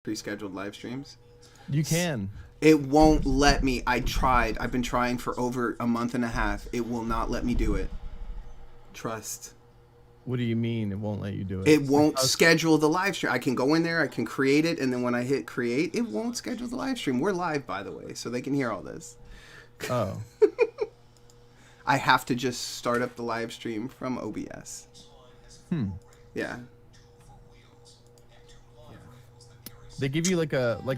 pre-scheduled live streams. You can. It won't let me. I tried. I've been trying for over a month and a half. It will not let me do it. Trust. What do you mean it won't let you do it? It won't schedule the live stream. I can go in there, I can create it, and then when I hit create, it won't schedule the live stream. We're live, by the way, so they can hear all this. Oh. I have to just start up the live stream from OBS. Yeah. They give you like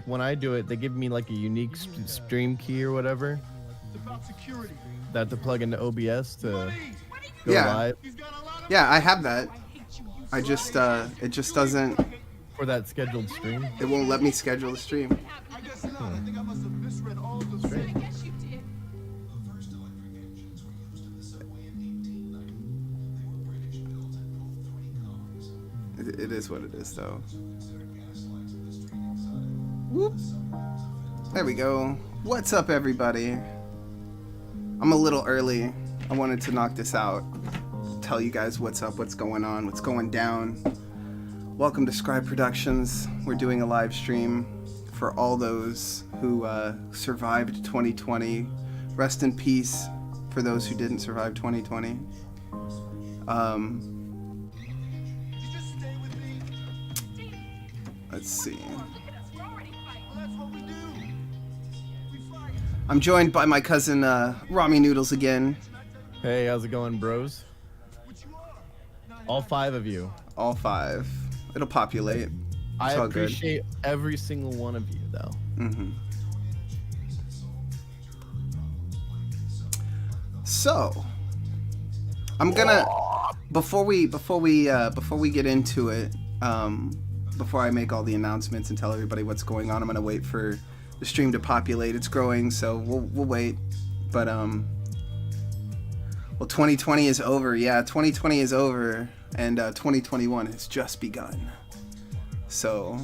when I do it, they give me like a unique stream key or whatever. That to plug into OBS to go live. Yeah, I have that. I just it just doesn't. For that scheduled stream. It won't let me schedule the stream. Strange. It is what it is, though. Whoop. There we go. What's up, everybody? I'm a little early. I wanted to knock this out. Tell you guys what's up, what's going on, what's going down. Welcome to Scrye Productions. We're doing a live stream for all those who survived 2020. Rest in peace for those who didn't survive 2020. Let's see. I'm joined by my cousin Rami Noodles again. Hey, how's it going, bros? All 5 of you. All 5. It'll populate. I appreciate every single one of you, though. So, I'm gonna before we get into it, before I make all the announcements and tell everybody what's going on, I'm gonna wait for the stream to populate. It's growing, so we'll wait. But well, 2020 is over. Yeah, 2020 is over, and 2021 has just begun. So.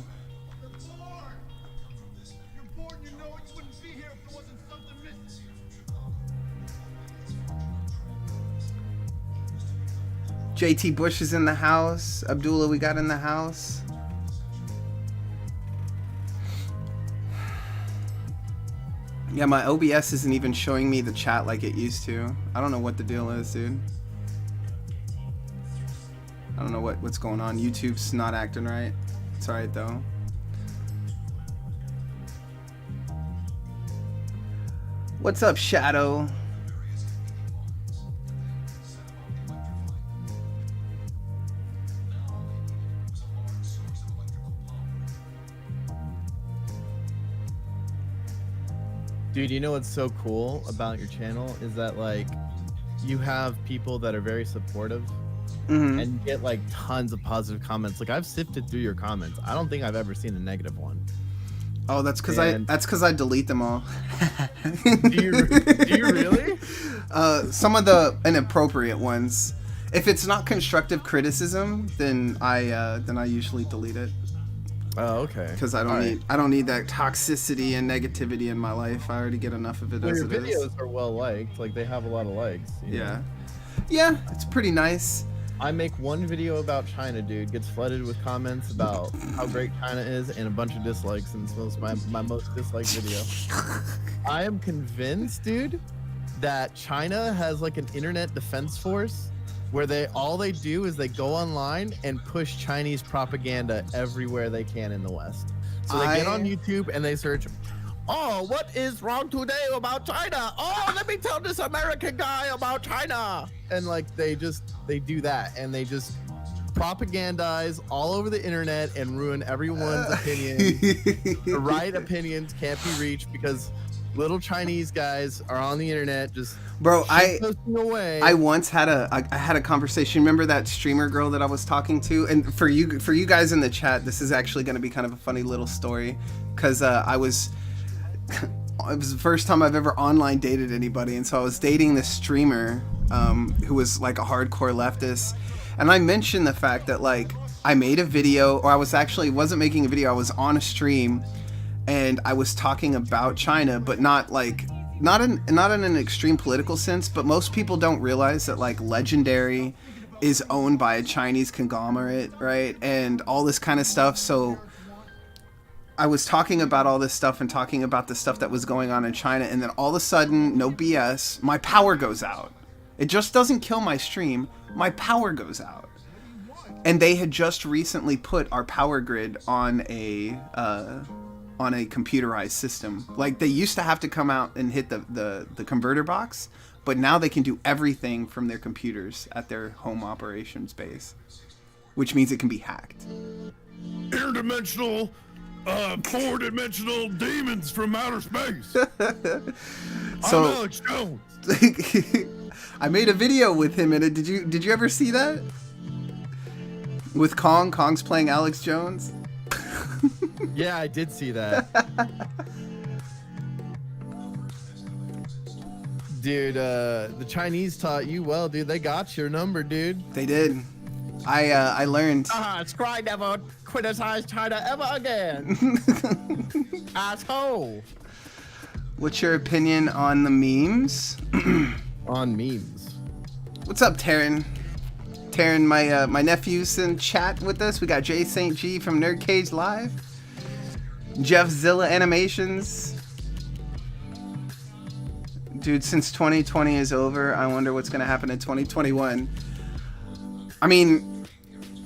JT Bush is in the house. Abdullah, we got in the house. Yeah, my OBS isn't even showing me the chat like it used to. I don't know what the deal is, dude. I don't know what's going on. YouTube's not acting right. It's alright, though. What's up, Shadow? Dude, you know what's so cool about your channel is that like you have people that are very supportive and you get like tons of positive comments. Like I've sifted through your comments. I don't think I've ever seen a negative one. Oh, that's because I delete them all. Do you really? Some of the inappropriate ones. If it's not constructive criticism, then I usually delete it. Oh, okay. Because I don't need that toxicity and negativity in my life. I already get enough of it as it is. Your videos are well liked. Like they have a lot of likes. You know? Yeah, it's pretty nice. I make one video about China, dude. Gets flooded with comments about how great China is and a bunch of dislikes, and it's my most disliked video. I am convinced, dude, that China has like an internet defense force where all they do is they go online and push Chinese propaganda everywhere they can in the West. So they get on YouTube and they search, oh, what is wrong today about China? Oh, let me tell this American guy about China. And like they do that and they just propagandize all over the internet and ruin everyone's opinion. The right opinions can't be reached because little Chinese guys are on the internet just I once had a conversation. Remember that streamer girl that I was talking to? And for you guys in the chat, this is actually going to be kind of a funny little story because it was the first time I've ever online dated anybody, and so I was dating this streamer who was like a hardcore leftist, and I mentioned the fact that like I made a video, or I wasn't making a video, I was on a stream and I was talking about China, but not in an extreme political sense, but most people don't realize that like Legendary is owned by a Chinese conglomerate, right? And all this kind of stuff. So I was talking about all this stuff and talking about the stuff that was going on in China, and then all of a sudden, no BS, my power goes out. It just doesn't kill my stream. My power goes out. And they had just recently put our power grid on a computerized system. Like, they used to have to come out and hit the converter box, but now they can do everything from their computers at their home operations base, which means it can be hacked. Interdimensional, four-dimensional demons from outer space. So, I'm Alex Jones. I made a video with him in it. Did you ever see that? With Kong? Kong's playing Alex Jones? Yeah, I did see that. Dude, the Chinese taught you well, dude. They got your number, dude. They did. I learned. Scrye never criticized China ever again. Asshole. What's your opinion on the memes? On memes. What's up, Taryn? Taryn, my nephew's in chat with us. We got Jay St. G from Nerd Cage Live. Jeff Zilla Animations. Dude, since 2020 is over, I wonder what's gonna happen in 2021. I mean,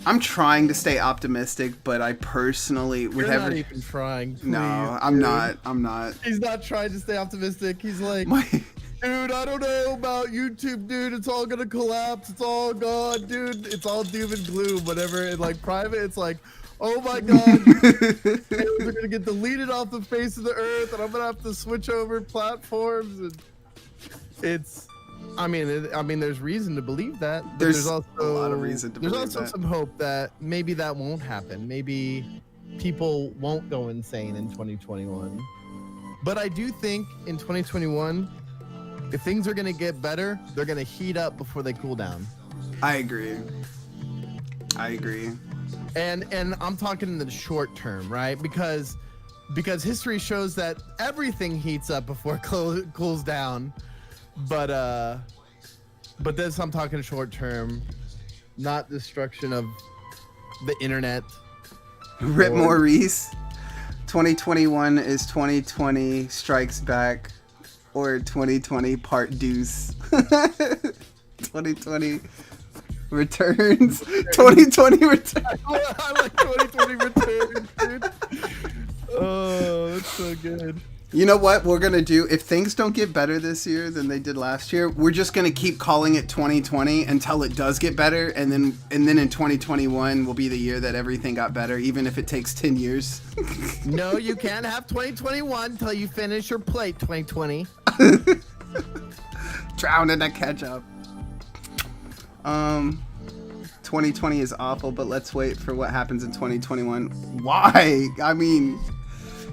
I'm trying to stay optimistic, but I personally You're not even trying. Please, no, I'm not. I'm not. He's not trying to stay optimistic. He's like, dude, I don't know about YouTube, dude. It's all gonna collapse. It's all gone, dude. It's all doom and gloom. Whatever. In like private, it's like, oh my god, videos are gonna get deleted off the face of the earth, and I'm gonna have to switch over platforms. And it's, I mean, there's reason to believe that. But there's also a lot of reason to believe that. There's also some hope that maybe that won't happen. Maybe people won't go insane in 2021. But I do think in 2021, if things are gonna get better, they're gonna heat up before they cool down. I agree. And I'm talking in the short term, right? Because history shows that everything heats up before it cools down. But this, I'm talking short term, not destruction of the internet. Rip Maurice. 2021 is 2020 Strikes Back, or 2020 Part Deuce. 2020 Returns. 2020 Returns. I like 2020 Returns, dude. Oh, that's so good. You know what we're gonna do? If things don't get better this year than they did last year, we're just gonna keep calling it 2020 until it does get better, and then in 2021 will be the year that everything got better, even if it takes 10 years. No, you can't have 2021 until you finish your plate, 2020. Drown in that ketchup. 2020 is awful, but let's wait for what happens in 2021. Why? I mean,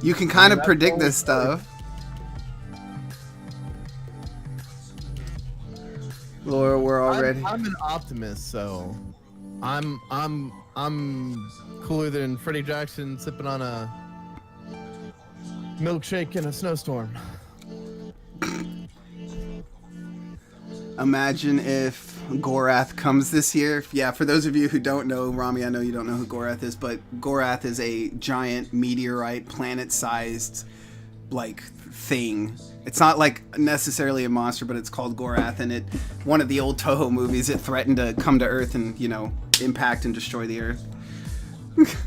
you can kind of predict this stuff. Laura, we're already. I'm an optimist, so I'm cooler than Freddie Jackson sipping on a milkshake in a snowstorm. Imagine if Gorath comes this year. Yeah, for those of you who don't know, Rami, I know you don't know who Gorath is, but Gorath is a giant meteorite, planet-sized, like, thing. It's not, like, necessarily a monster, but it's called Gorath, and one of the old Toho movies, it threatened to come to Earth and, impact and destroy the Earth.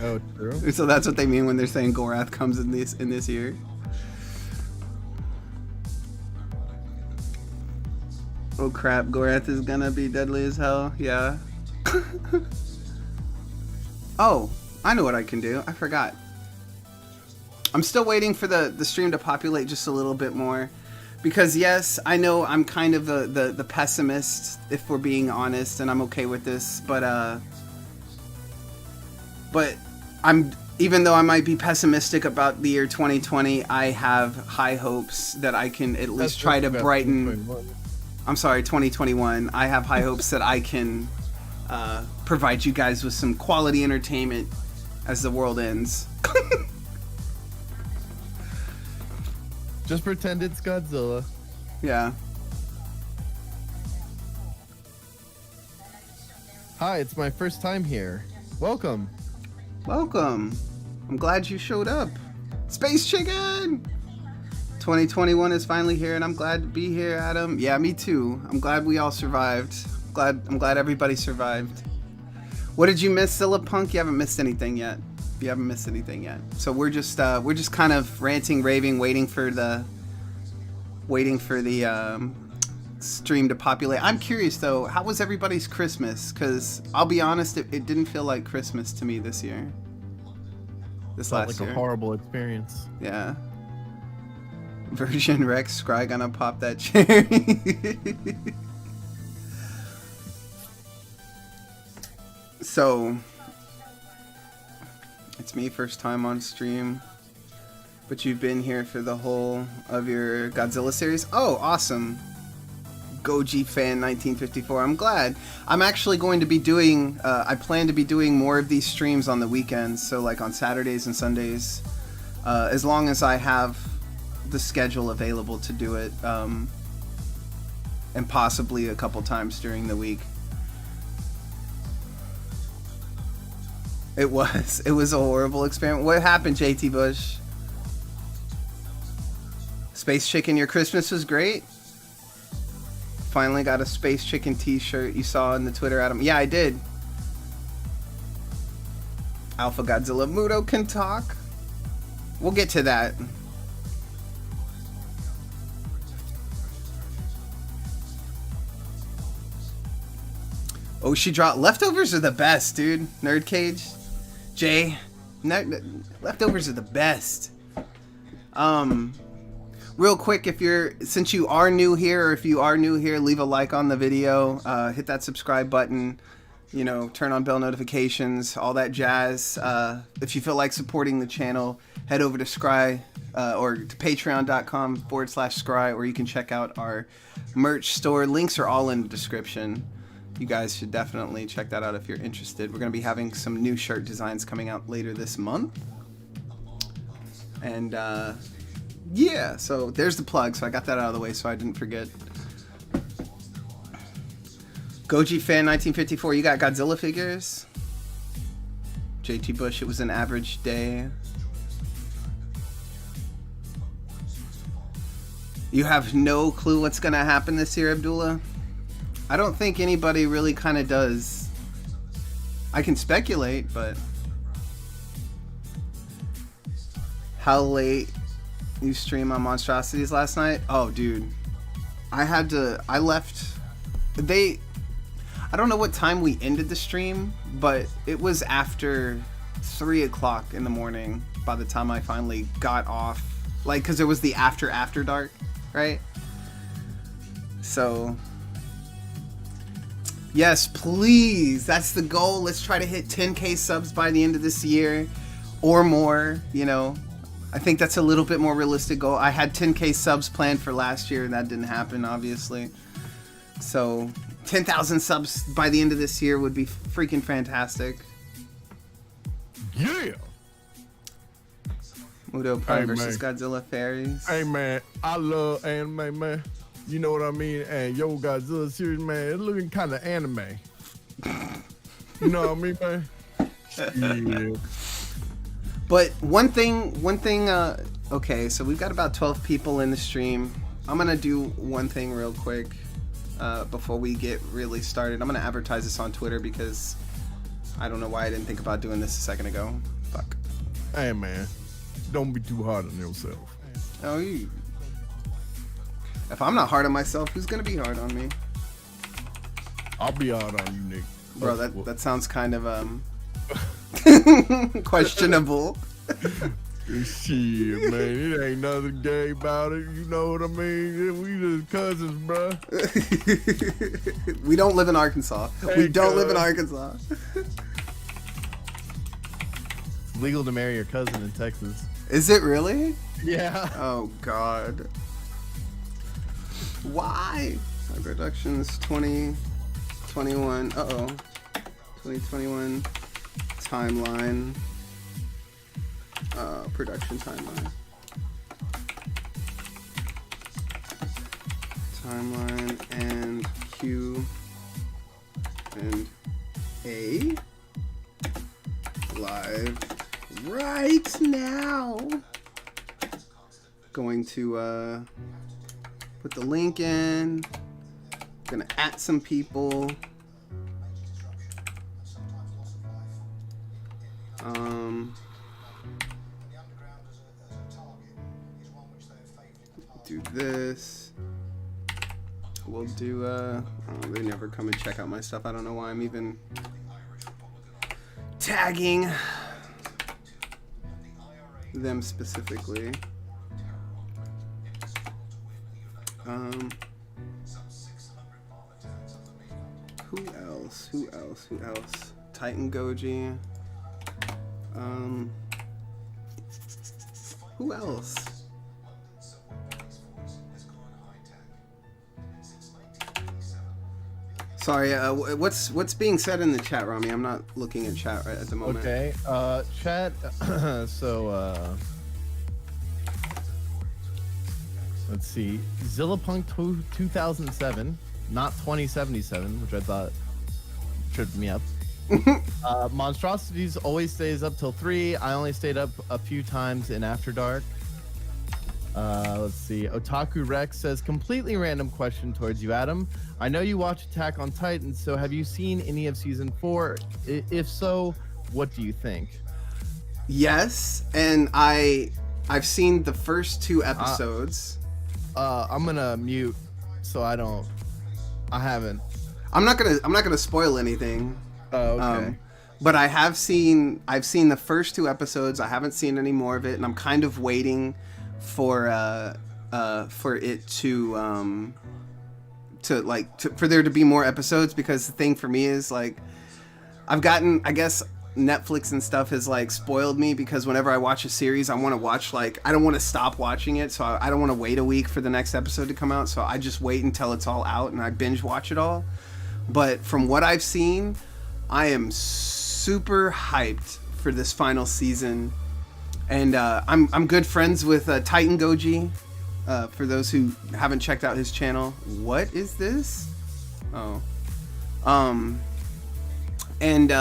Oh, true. So that's what they mean when they're saying Gorath comes in this year. Oh crap, Gorath is gonna be deadly as hell. Yeah. Oh, I know what I can do. I forgot. I'm still waiting for the stream to populate just a little bit more. Because yes, I know I'm kind of the pessimist, if we're being honest, and I'm okay with this, but even though I might be pessimistic about the year 2020, I have high hopes that I can at least try to brighten. I'm sorry, 2021. I have high hopes that I can provide you guys with some quality entertainment as the world ends. Just pretend it's Godzilla. Yeah. Hi, it's my first time here. Welcome. Welcome. I'm glad you showed up. Space Chicken! 2021 is finally here, and I'm glad to be here, Adam. Yeah, me too. I'm glad we all survived. I'm glad everybody survived. What did you miss, Punk? You haven't missed anything yet. You haven't missed anything yet. So we're just kind of ranting, raving, waiting for the stream to populate. I'm curious though, how was everybody's Christmas? Because I'll be honest, it didn't feel like Christmas to me this year. This Felt last like year. a horrible experience. Yeah. Version Rex, Scrye gonna pop that cherry. So, it's me, first time on stream, but you've been here for the whole of your Godzilla series. Oh, awesome. Goji fan 1954. I'm glad. I'm actually going to be doing, I plan to be doing more of these streams on the weekends, so like on Saturdays and Sundays, as long as I have the schedule available to do it, and possibly a couple times during the week. It was a horrible experiment. What happened, JT Bush? Space Chicken, your Christmas was great. Finally got a Space Chicken t-shirt you saw in the Twitter, Adam. Yeah, I did. Alpha Godzilla Muto can talk. We'll get to that. Oh, she dropped. Leftovers are the best, dude. Nerd Cage. Jay. Leftovers are the best. Real quick, since you are new here, or if you are new here, leave a like on the video. Hit that subscribe button. You know, turn on bell notifications, all that jazz. If you feel like supporting the channel, head over to Scrye, or to patreon.com/Scrye, or you can check out our merch store. Links are all in the description. You guys should definitely check that out if you're interested. We're going to be having some new shirt designs coming out later this month. And yeah, so there's the plug. So I got that out of the way so I didn't forget. Goji fan 1954, you got Godzilla figures? JT Bush, it was an average day. You have no clue what's going to happen this year, Abdullah? I don't think anybody really kind of does. I can speculate, but how late you stream on Monstrosities last night? Oh, dude. I left. I don't know what time we ended the stream, but it was after 3 o'clock in the morning by the time I finally got off. Like, because it was the after dark, right? So... yes, please. That's the goal. Let's try to hit 10K subs by the end of this year or more, you know. I think that's a little bit more realistic goal. I had 10K subs planned for last year and that didn't happen, obviously. So 10,000 subs by the end of this year would be freaking fantastic. Yeah. Muto Prime versus Godzilla Fairies. Hey man, I love anime, man. You know what I mean? And yo, Godzilla series, man, it's looking kind of anime. You know what I mean, man? Yeah. But one thing, okay, so we've got about 12 people in the stream. I'm going to do one thing real quick before we get really started. I'm going to advertise this on Twitter because I don't know why I didn't think about doing this a second ago. Fuck. Hey, man, don't be too hard on yourself. Oh, if I'm not hard on myself, who's going to be hard on me? I'll be hard on you, Nick. Bro, that sounds kind of questionable. Shit, man, it ain't nothing gay about it. You know what I mean? We just cousins, bro. We don't live in Arkansas. We don't live in Arkansas. It's legal to marry your cousin in Texas. Is it really? Yeah. Oh, God. Why? Productions 2021. 2021 timeline. Production timeline. Timeline and Q and A live right now. Going to put the link in. Gonna at some people. Do this. We'll do oh, they never come and check out my stuff. I don't know why I'm even tagging them specifically. Who else? Who else? Who else? Titan Goji. Who else? Sorry, what's being said in the chat, Rami? I'm not looking at chat right at the moment. Okay, chat. So let's see. Zillapunk 2007, not 2077, which I thought tripped me up. Monstrosities always stays up till 3. I only stayed up a few times in After Dark. Let's see. Otaku Rex says, completely random question towards you, Adam. I know you watch Attack on Titan, so have you seen any of season 4? If so, what do you think? Yes, and I've seen the first 2 episodes. I'm gonna mute, so I haven't. I'm not gonna spoil anything. Oh, okay. But I've seen the first 2 episodes. I haven't seen any more of it, and I'm kind of waiting for it for there to be more episodes, because the thing for me is like I guess Netflix and stuff has like spoiled me, because whenever I watch a series I want to watch, like I don't want to stop watching it, so I don't want to wait a week for the next episode to come out, so I just wait until it's all out and I binge watch it all. But from what I've seen, I am super hyped for this final season. And I'm good friends with Titan Goji. For those who haven't checked out his channel, what is this? Oh, and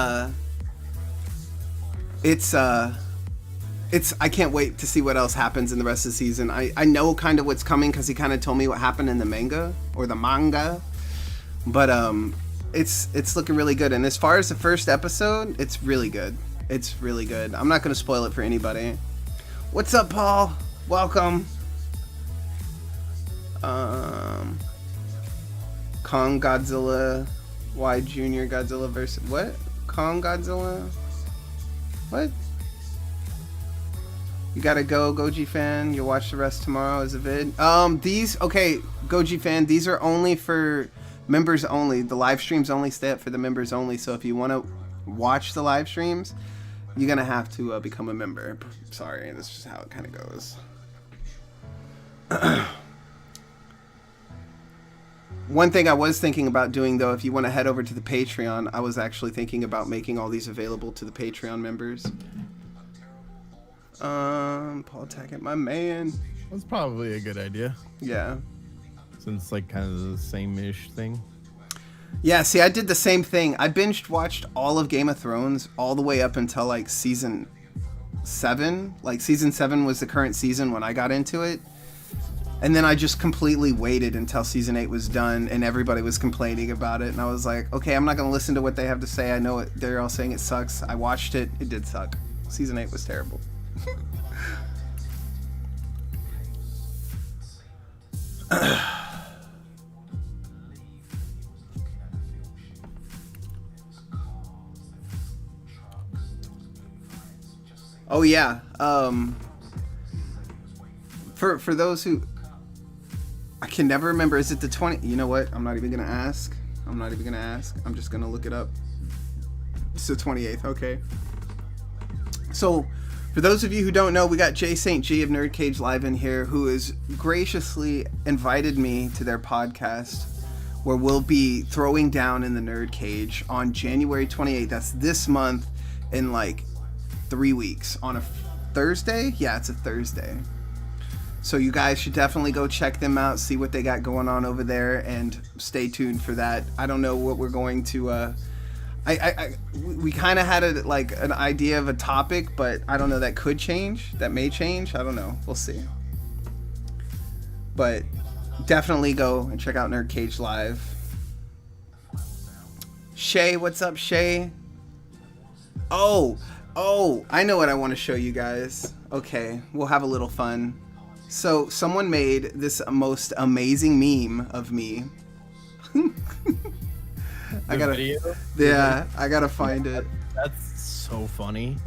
it's I can't wait to see what else happens in the rest of the season. I know kind of what's coming because he kind of told me what happened in the manga, but it's looking really good. And as far as the first episode, it's really good. It's really good. I'm not going to spoil it for anybody. What's up, Paul? Welcome. Kong Godzilla, Y Junior Godzilla versus what? Kong Godzilla? What? You gotta go, Goji fan. You'll watch the rest tomorrow as a vid. Okay, Goji fan. These are only for members only. The live streams only stay up for the members only. So if you want to watch the live streams, you're gonna have to become a member. Sorry, that's just how it kind of goes. One thing I was thinking about doing, though, if you want to head over to the Patreon, I was actually thinking about making all these available to the Patreon members. Paul Tackett, my man. That's probably a good idea. Yeah. Since like kind of the same-ish thing. Yeah, see, I did the same thing. I watched all of Game of Thrones all the way up until like season 7. Like season 7 was the current season when I got into it. And then I just completely waited until season 8 was done and everybody was complaining about it. And I was like, okay, I'm not going to listen to what they have to say. I know it. They're all saying it sucks. I watched it. It did suck. Season 8 was terrible. Oh yeah. For those who, I can never remember. Is it the 20? You know what? I'm not even gonna ask. I'm just gonna look it up. It's the 28th. Okay. So, for those of you who don't know, we got Jay St. G of Nerd Cage Live in here, who has graciously invited me to their podcast, where we'll be throwing down in the Nerd Cage on January 28th. That's this month, in like 3 weeks, on a Thursday. Yeah, it's a Thursday. So you guys should definitely go check them out, see what they got going on over there, and stay tuned for that. I don't know what we're going to. We kind of had an idea of a topic, but I don't know. That could change. That may change. I don't know. We'll see. But definitely go and check out Nerd Cage Live. Shay, what's up, Shay? Oh, I know what I want to show you guys. Okay, we'll have a little fun. So, someone made this most amazing meme of me. I gotta find it. That's so funny.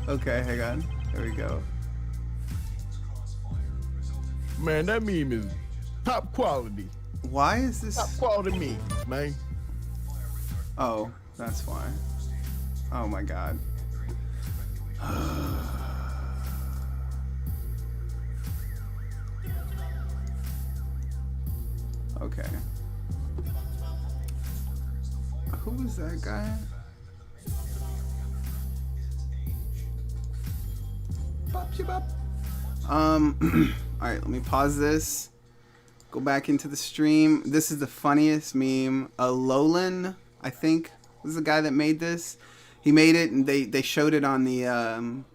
Okay, hang on. There we go. Man, that meme is top quality. Why is this? Top quality memes, man. Oh, that's why. Oh my god. Okay. Who is that guy? Alright, let me pause this. Go back into the stream. This is the funniest meme. Lolan, I think, was the guy that made this. He made it, and they showed it on the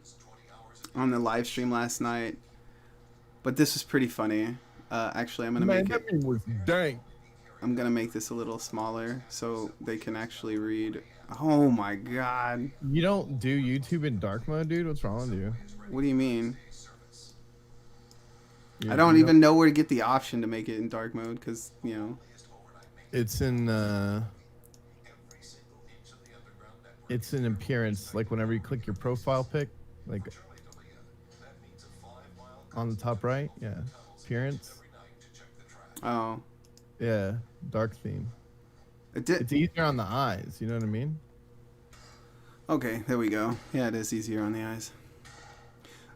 live stream last night. But this was pretty funny. Actually, I'm gonna make it. Man, that meme was dang. I'm gonna make this a little smaller so they can actually read. Oh my god! You don't do YouTube in dark mode, dude? What's wrong with you? What do you mean? I don't even know where to get the option to make it in dark mode because, you know. It's in appearance, like whenever you click your profile pic, like on the top right, yeah, appearance. Oh. Yeah, dark theme. It's easier on the eyes, you know what I mean? Okay, there we go. Yeah, it is easier on the eyes.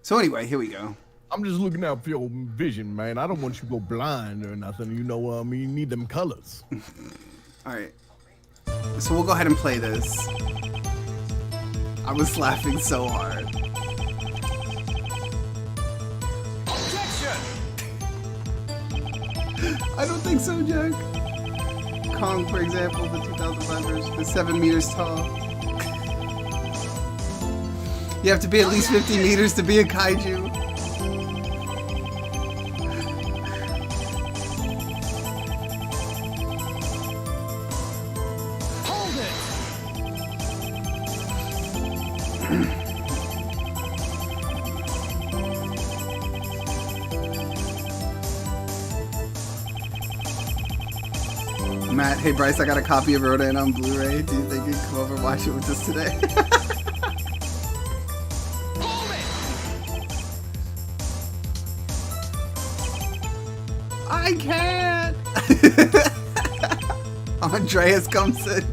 So anyway, here we go. I'm just looking out for your vision, man. I don't want you to go blind or nothing. You know what I mean? You need them colors. All right. So we'll go ahead and play this. I was laughing so hard. I don't think so, Jack. Kong, for example, the 2005 version, the 7 meters tall. You have to be at least 50 meters to be a kaiju. Matt, hey Bryce, I got a copy of Rodan on Blu-ray. Do you think you can come over and watch it with us today? I can't! Andreas comes in.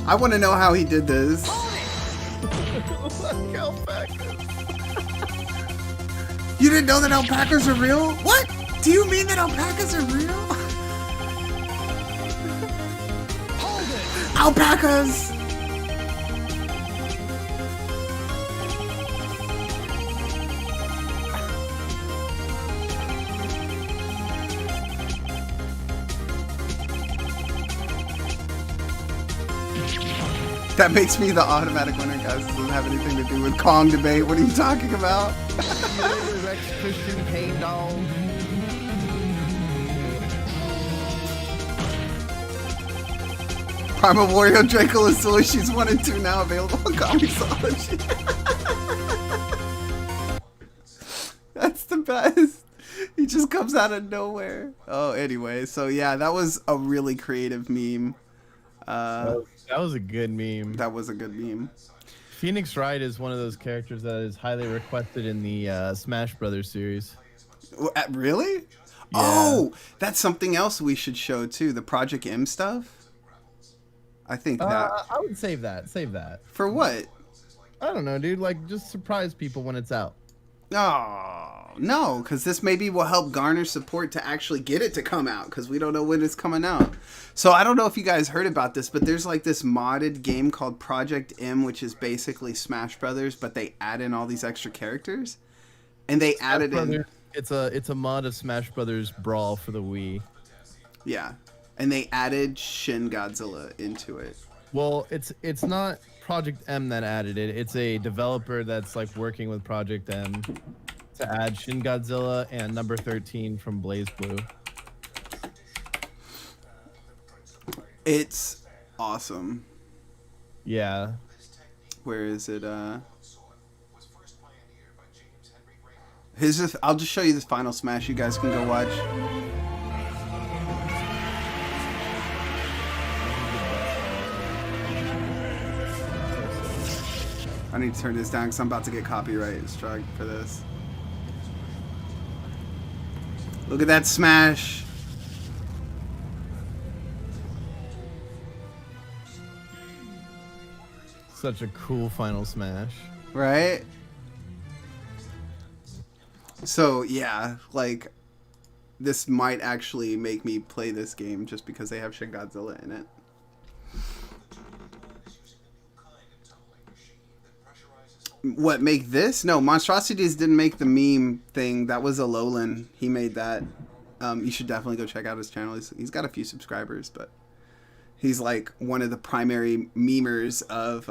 I want to know how he did this. You didn't know that alpacas are real? What? Do you mean that alpacas are real? Alpacas! That makes me the automatic winner, guys. This doesn't have anything to do with Kong debate. What are you talking about? Christian Pain Dog. Primal Wario Draco Azul, she's 1 and 2 now available on Comixology. That's the best. He just comes out of nowhere. Oh, anyway, so yeah, that was a really creative meme. That was a good meme. That was a good meme. Phoenix Wright is one of those characters that is highly requested in the Smash Brothers series. Really? Yeah. Oh, that's something else we should show too. The Project M stuff. I think that. I would save that. Save that. For what? I don't know, dude. Like, just surprise people when it's out. Oh, no, because this maybe will help garner support to actually get it to come out, because we don't know when it's coming out. So I don't know if you guys heard about this, but there's like this modded game called Project M, which is basically Smash Brothers, but they add in all these extra characters. And they added in... It's a mod of Smash Brothers Brawl for the Wii. Yeah, and they added Shin Godzilla into it. Well, it's not Project M that added it. It's a developer that's like working with Project M to add Shin Godzilla and number 13 from Blaze Blue. It's awesome. Yeah. Where is it? I'll just show you this final smash. You guys can go watch. I need to turn this down because I'm about to get copyright struck for this. Look at that smash. Such a cool final smash. Right? So, yeah, like, this might actually make me play this game just because they have Shin Godzilla in it. What, make this? No, Monstrosities didn't make the meme thing. That was Alolan. He made that. You should definitely go check out his channel. He's got a few subscribers, but he's like one of the primary memers of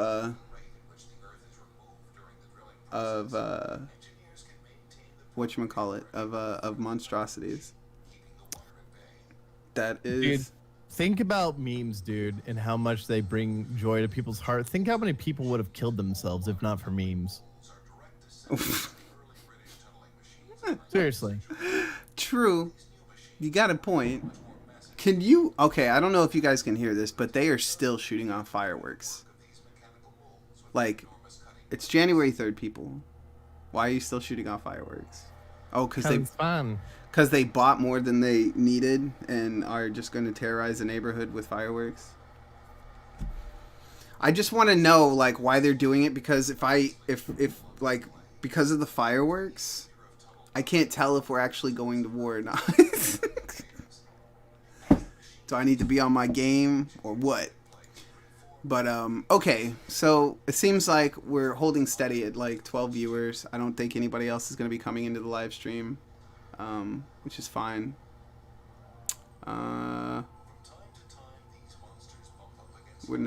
whatchamacallit, of Monstrosities. That is... Dude, think about memes, dude, and how much they bring joy to people's heart. Think how many people would have killed themselves if not for memes. Seriously. True. You got a point. Can you... Okay, I don't know if you guys can hear this, but they are still shooting off fireworks. Like, it's January 3rd, people. Why are you still shooting off fireworks? Oh, because they bought more than they needed and are just going to terrorize the neighborhood with fireworks. I just want to know, like, why they're doing it, because if like, because of the fireworks, I can't tell if we're actually going to war or not. Do I need to be on my game or what? But, okay, so it seems like we're holding steady at like 12 viewers. I don't think anybody else is going to be coming into the live stream, which is fine. Wouldn't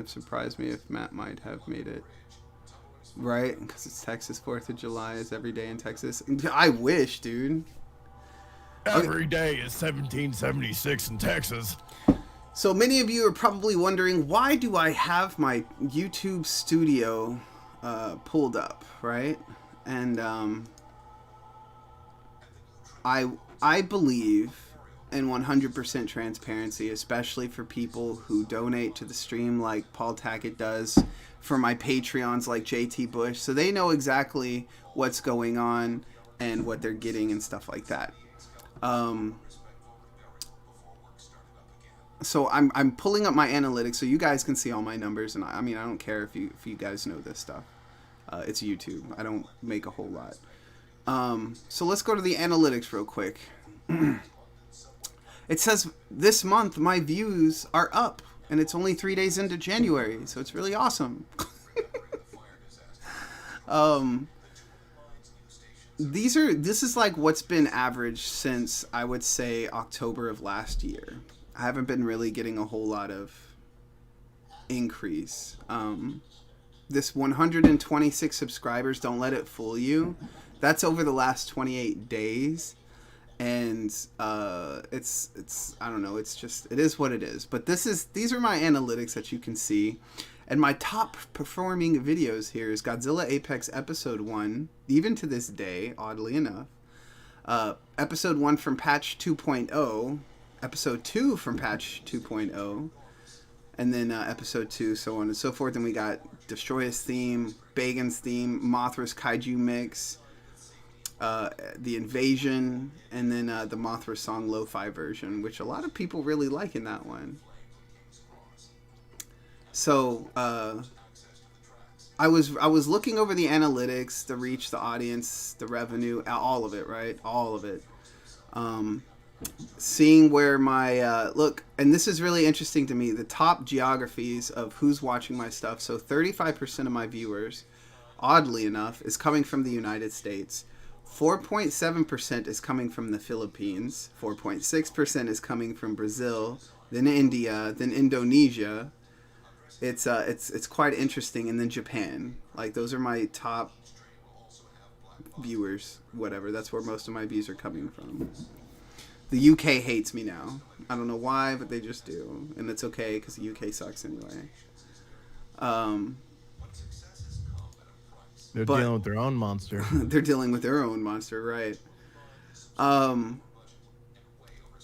have surprised me if Matt might have made it. Right? Because it's Texas 4th of July. It's every day in Texas. I wish, dude. Every day is 1776 in Texas. So many of you are probably wondering, why do I have my YouTube studio pulled up, right? And I believe in 100% transparency, especially for people who donate to the stream like Paul Tackett does, for my Patreons like JT Bush, so they know exactly what's going on and what they're getting and stuff like that. So I'm pulling up my analytics so you guys can see all my numbers, and I mean, I don't care if you guys know this stuff. It's YouTube. I don't make a whole lot. So let's go to the analytics real quick. It says this month my views are up, and it's only 3 days into January, so it's really awesome. This is like what's been averaged since, I would say, October of last year. I haven't been really getting a whole lot of increase. This 126 subscribers, don't let it fool you. That's over the last 28 days. And it's I don't know, it's just, it is what it is. But these are my analytics that you can see. And my top performing videos here is Godzilla Apex Episode 1, even to this day, oddly enough. Episode 1 from Patch 2.0. Episode 2 from Patch 2.0. And then Episode 2, so on and so forth. And we got Destroyer's theme, Bagan's theme, Mothra's Kaiju mix, the Invasion, and then the Mothra song lo-fi version, which a lot of people really like in that one. So I was looking over the analytics, the reach, the audience, the revenue, all of it, right? All of it. Seeing where my look, and this is really interesting to me, the top geographies of who's watching my stuff. So 35% of my viewers, oddly enough, is coming from the United States. 4.7% is coming from the Philippines. 4.6% is coming from Brazil. Then India. Then Indonesia. It's quite interesting. And then Japan. Like, those are my top viewers. Whatever. That's where most of my views are coming from. The UK hates me now. I don't know why, but they just do. And it's okay, because the UK sucks anyway. They're dealing with their own monster. They're dealing with their own monster, right.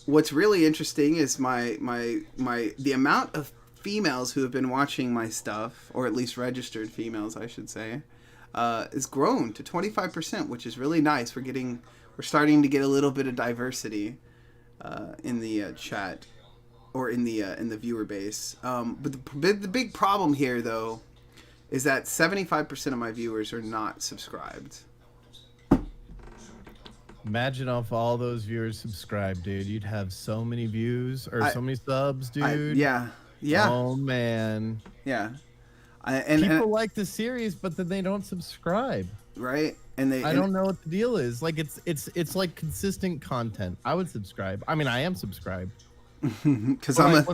What's really interesting is the amount of females who have been watching my stuff, or at least registered females, I should say, is grown to 25%, which is really nice. We're starting to get a little bit of diversity in the chat, or in the viewer base. But the big problem here, though, is that 75% of my viewers are not subscribed. Imagine if all those viewers subscribed, dude. You'd have so many views, or so many subs, dude. Yeah. Oh, man. Yeah. People like the series, but then they don't subscribe. Right? I don't know what the deal is. Like, it's like consistent content. I would subscribe. I mean, I am subscribed. Because someone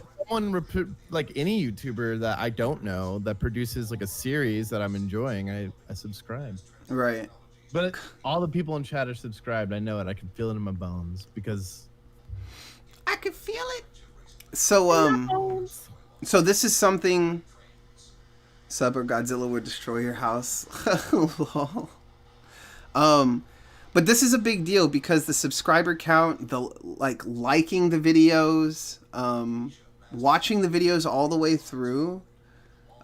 like any YouTuber that I don't know that produces like a series that I'm enjoying, I subscribe. Right. But all the people in chat are subscribed. I know it. I can feel it in my bones because I can feel it. So so this is something. Sub or Godzilla would destroy your house. Lol. But this is a big deal because the subscriber count, liking the videos, watching the videos all the way through.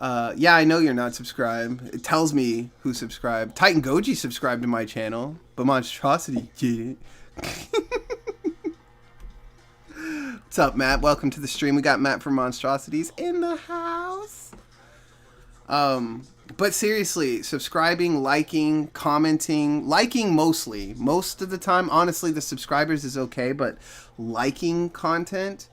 Yeah, I know you're not subscribed. It tells me who subscribed. Titan Goji subscribed to my channel, but Monstrosity didn't. What's up, Matt? Welcome to the stream. We got Matt from Monstrosities in the house. But seriously, subscribing, liking, commenting, liking mostly. Most of the time, honestly, the subscribers is okay, but liking content,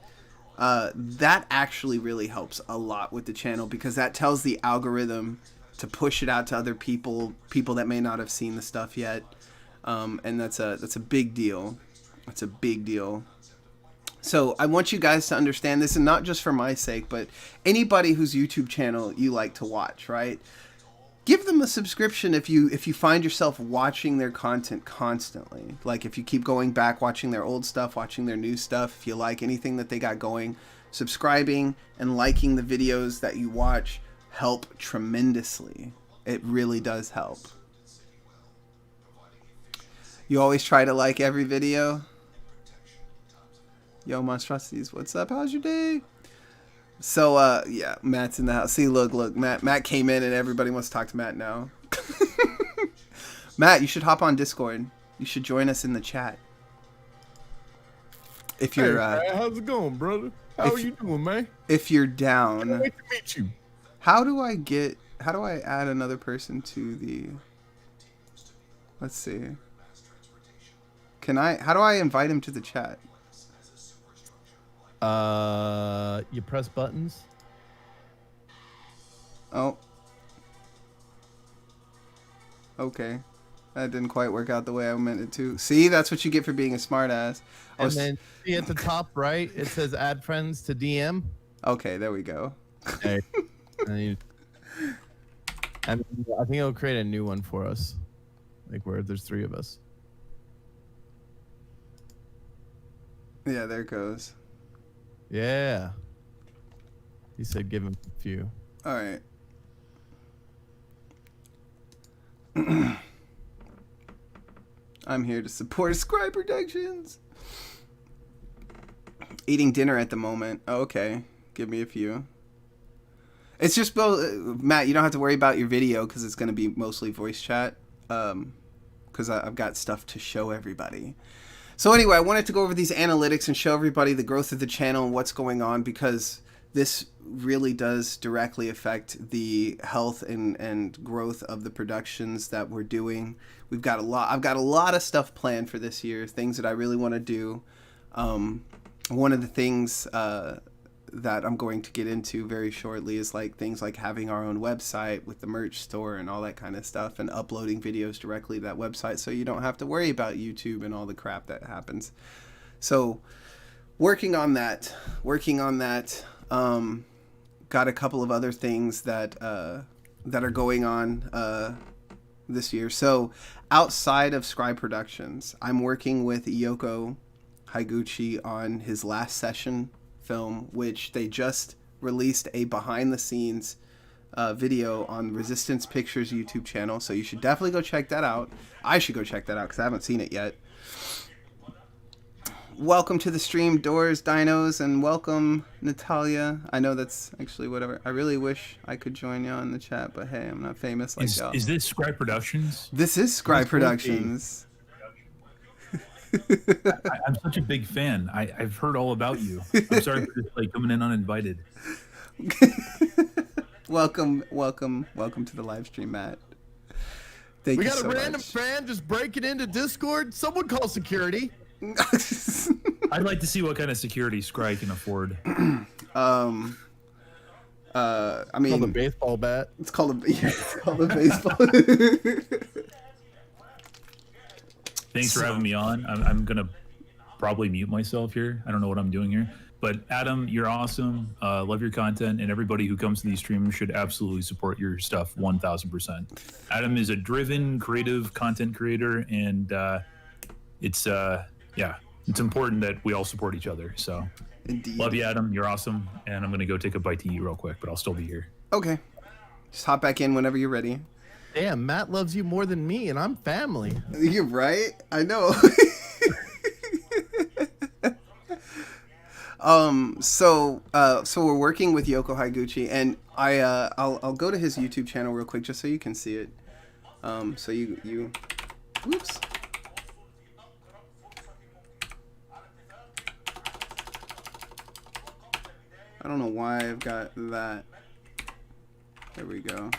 that actually really helps a lot with the channel because that tells the algorithm to push it out to other people that may not have seen the stuff yet. And that's a big deal. That's a big deal. So I want you guys to understand this, and not just for my sake, but anybody whose YouTube channel you like to watch, right? Give them a subscription if you find yourself watching their content constantly. Like if you keep going back, watching their old stuff, watching their new stuff, if you like anything that they got going, subscribing and liking the videos that you watch help tremendously. It really does help. You always try to like every video. Yo, Monstrosities, what's up? How's your day? So, yeah, Matt's in the house. See, look, Matt came in and everybody wants to talk to Matt now. Matt, you should hop on Discord. You should join us in the chat. If you're, hey, how's it going, brother? How are you doing, man? If you're down. Nice to meet you. How do I add another person to the, let's see. How do I invite him to the chat? You press buttons. Oh. Okay. That didn't quite work out the way I meant it to. See, that's what you get for being a smartass. And then see at the top right, it says add friends to DM. Okay, there we go. Okay. And I think it'll create a new one for us. Like where there's 3 of us. Yeah, there it goes. Yeah. He said give him a few. All right. I'm here to support Scrye Productions. Eating dinner at the moment. Oh, okay. Give me a few. It's just, Matt, you don't have to worry about your video because it's going to be mostly voice chat. Because I've got stuff to show everybody. So anyway, I wanted to go over these analytics and show everybody the growth of the channel and what's going on because this really does directly affect the health and growth of the productions that we're doing. I've got a lot of stuff planned for this year, things that I really want to do. One of the things that I'm going to get into very shortly is like things like having our own website with the merch store and all that kind of stuff, and uploading videos directly to that website so you don't have to worry about YouTube and all the crap that happens. So working on that. Got a couple of other things that are going on this year. So outside of Scrye Productions, I'm working with Yoko Higuchi on his last session film, which they just released a behind the scenes video on Resistance Pictures YouTube channel. So you should definitely go check that out. I should go check that out because I haven't seen it yet. Welcome to the stream, Doors, Dinos, and welcome, Natalia. I know that's actually whatever. I really wish I could join you on the chat, but hey, I'm not famous like y'all. Is this Scrye Productions? This is Scrye Productions. I'm such a big fan. I've heard all about you. I'm sorry for just like coming in uninvited. Welcome to the live stream, Matt. Thank We you got so a random much. fan just breaking into Discord. Someone call security. I'd like to see what kind of security Scrye can afford. I mean, Called a baseball bat. it's called a baseball. Thanks for having me on. I'm gonna probably mute myself here. I don't know what I'm doing here. But Adam, you're awesome. Love your content, and everybody who comes to these streams should absolutely support your stuff 1,000%. Adam is a driven, creative content creator, and it's important that we all support each other. So, Indeed. love you, Adam. You're awesome, and I'm gonna go take a bite to eat real quick, but I'll still be here. Okay, just hop back in whenever you're ready. Damn, Matt loves you more than me, and I'm family. You're right. I know. So we're working with Yoko Higuchi, and I'll go to his YouTube channel real quick just so you can see it. So you, whoops. I don't know why I've got that. There we go.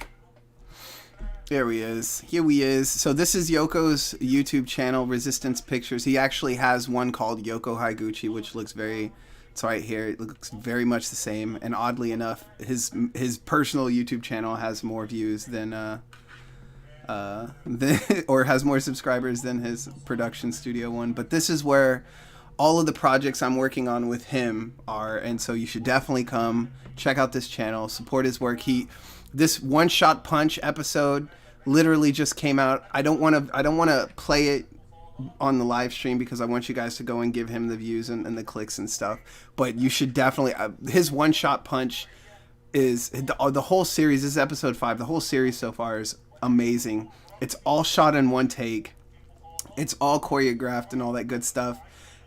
There he is. Here he is. So this is Yoko's YouTube channel, Resistance Pictures. He actually has one called Yoko Higuchi, which looks very... It's right here. It looks very much the same. And oddly enough, his personal YouTube channel has more views than or has more subscribers than his production studio one. But this is where all of the projects I'm working on with him are, and so you should definitely come check out this channel, support his work. This One Shot Punch episode literally just came out. I don't want to play it on the live stream because I want you guys to go and give him the views and the clicks and stuff. But you should definitely, his One Shot Punch is the whole series. This is episode 5. The whole series so far is amazing. It's all shot in one take. It's all choreographed and all that good stuff.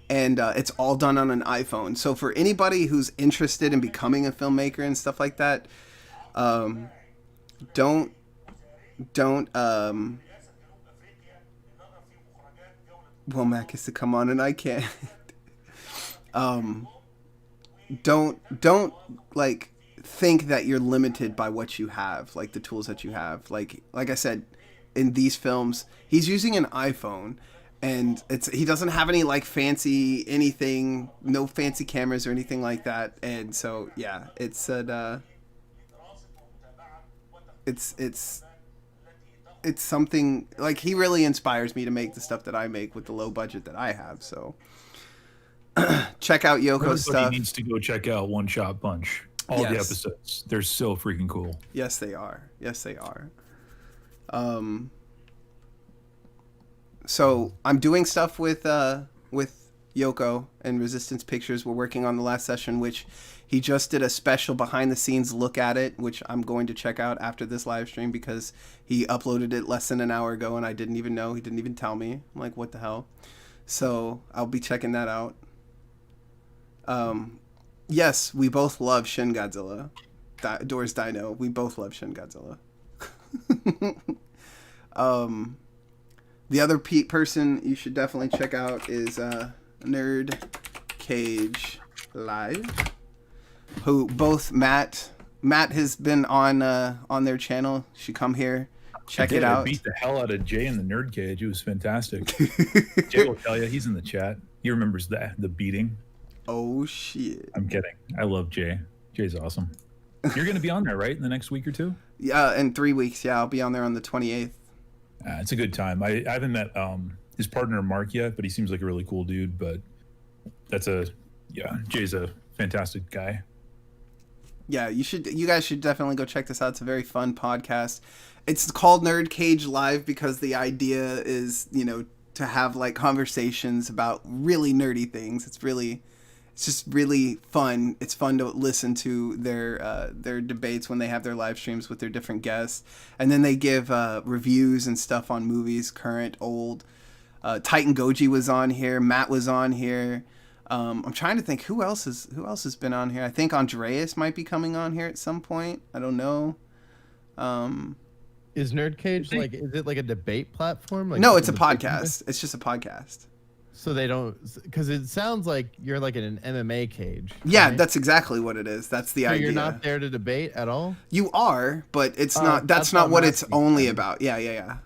And it's all done on an iPhone. So for anybody who's interested in becoming a filmmaker and stuff like that, don't well, Matt gets to come on and I can't. Don't like think that you're limited by what you have, like the tools that you have. Like I said, in these films, he's using an iPhone, and he doesn't have any like fancy anything, no fancy cameras or anything like that. And so yeah, it's something like he really inspires me to make the stuff that I make with the low budget that I have. So check out Yoko's Everybody stuff. needs to go check out One Shot Punch. All the Yes. episodes. They're so freaking cool. Yes, they are. Yes, they are. So I'm doing stuff with Yoko and Resistance Pictures. We're working on the last session, which he just did a special behind the scenes look at it, which I'm going to check out after this live stream because he uploaded it less than an hour ago and I didn't even know. He didn't even tell me. I'm like, what the hell? So I'll be checking that out. Yes, we both love Shin Godzilla. Doors Dino. We both love Shin Godzilla. The other person you should definitely check out is Nerd Cage Live, who both Matt has been on their channel. You should come here, check it out. I beat the hell out of Jay in the Nerd Cage. It was fantastic. Jay will tell you. He's in the chat. He remembers the beating. Oh shit. I'm kidding. I love Jay. Jay's awesome. You're going to be on there, right? In the next week or two? Yeah, in 3 weeks. Yeah, I'll be on there on the 28th. It's a good time. I haven't met his partner Mark yet, but he seems like a really cool dude. But Jay's a fantastic guy. Yeah, you guys should definitely go check this out. It's a very fun podcast. It's called Nerd Cage Live because the idea is, to have like conversations about really nerdy things. It's just really fun. It's fun to listen to their debates when they have their live streams with their different guests, and then they give reviews and stuff on movies, current, old. Titan Goji was on here. Matt was on here. I'm trying to think who else has been on here. I think Andreas might be coming on here at some point. I don't know. Is Nerd Cage is it like a debate platform? Like no, it's a podcast. It's just a podcast. So they don't, because it sounds like you're like in an MMA cage. Yeah, right? that's exactly what it is. That's the idea. You're not there to debate at all? You are, but it's not. That's not what it's only about. Yeah.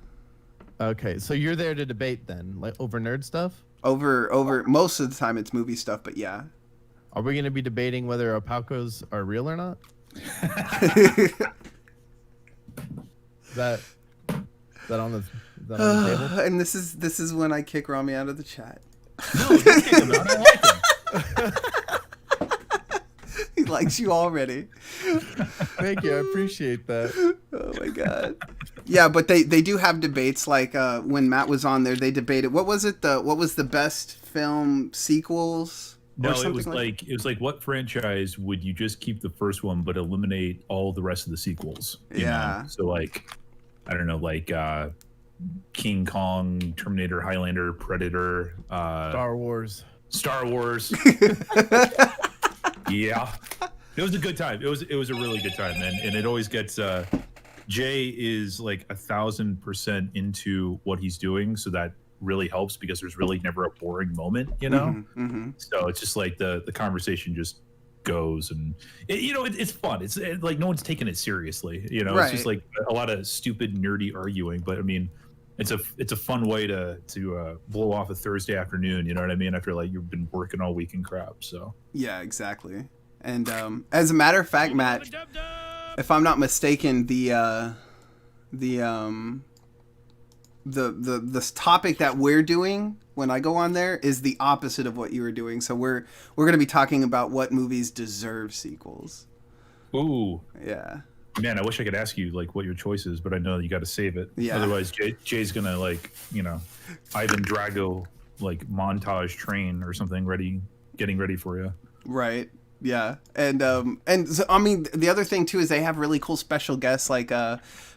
Okay, so you're there to debate then, like over nerd stuff? Over most of the time it's movie stuff, but yeah. Are we going to be debating whether Opalcos are real or not? Is that on the table? And this is when I kick Rami out of the chat. No, don't kick him out. I like him. He likes you already. Thank you, I appreciate that. Oh my god. Yeah, but they do have debates. Like when Matt was on there, they debated what was the best film sequels? No, it was like what franchise would you just keep the first one but eliminate all the rest of the sequels? You know? So like, I don't know, like King Kong, Terminator, Highlander, Predator, Star Wars. Yeah, it was a good time. It was a really good time, and it always gets. Jay is like 1,000% into what he's doing, so that really helps because there's really never a boring moment, Mm-hmm. So it's just like the conversation just goes, and it's fun. It's like no one's taking it seriously, Right. It's just like a lot of stupid nerdy arguing, but I mean, it's a fun way to blow off a Thursday afternoon, you know what I mean, after like you've been working all week and crap. So yeah, exactly. And as a matter of fact, Matt, if I'm not mistaken, the topic that we're doing when I go on there is the opposite of what you were doing. So we're going to be talking about what movies deserve sequels. Ooh. Yeah. Man, I wish I could ask you like what your choice is, but I know you got to save it. Yeah. Otherwise, Jay's gonna like Ivan Drago like montage train or something getting ready for you. Right. Yeah. And so, I mean, the other thing too is they have really cool special guests like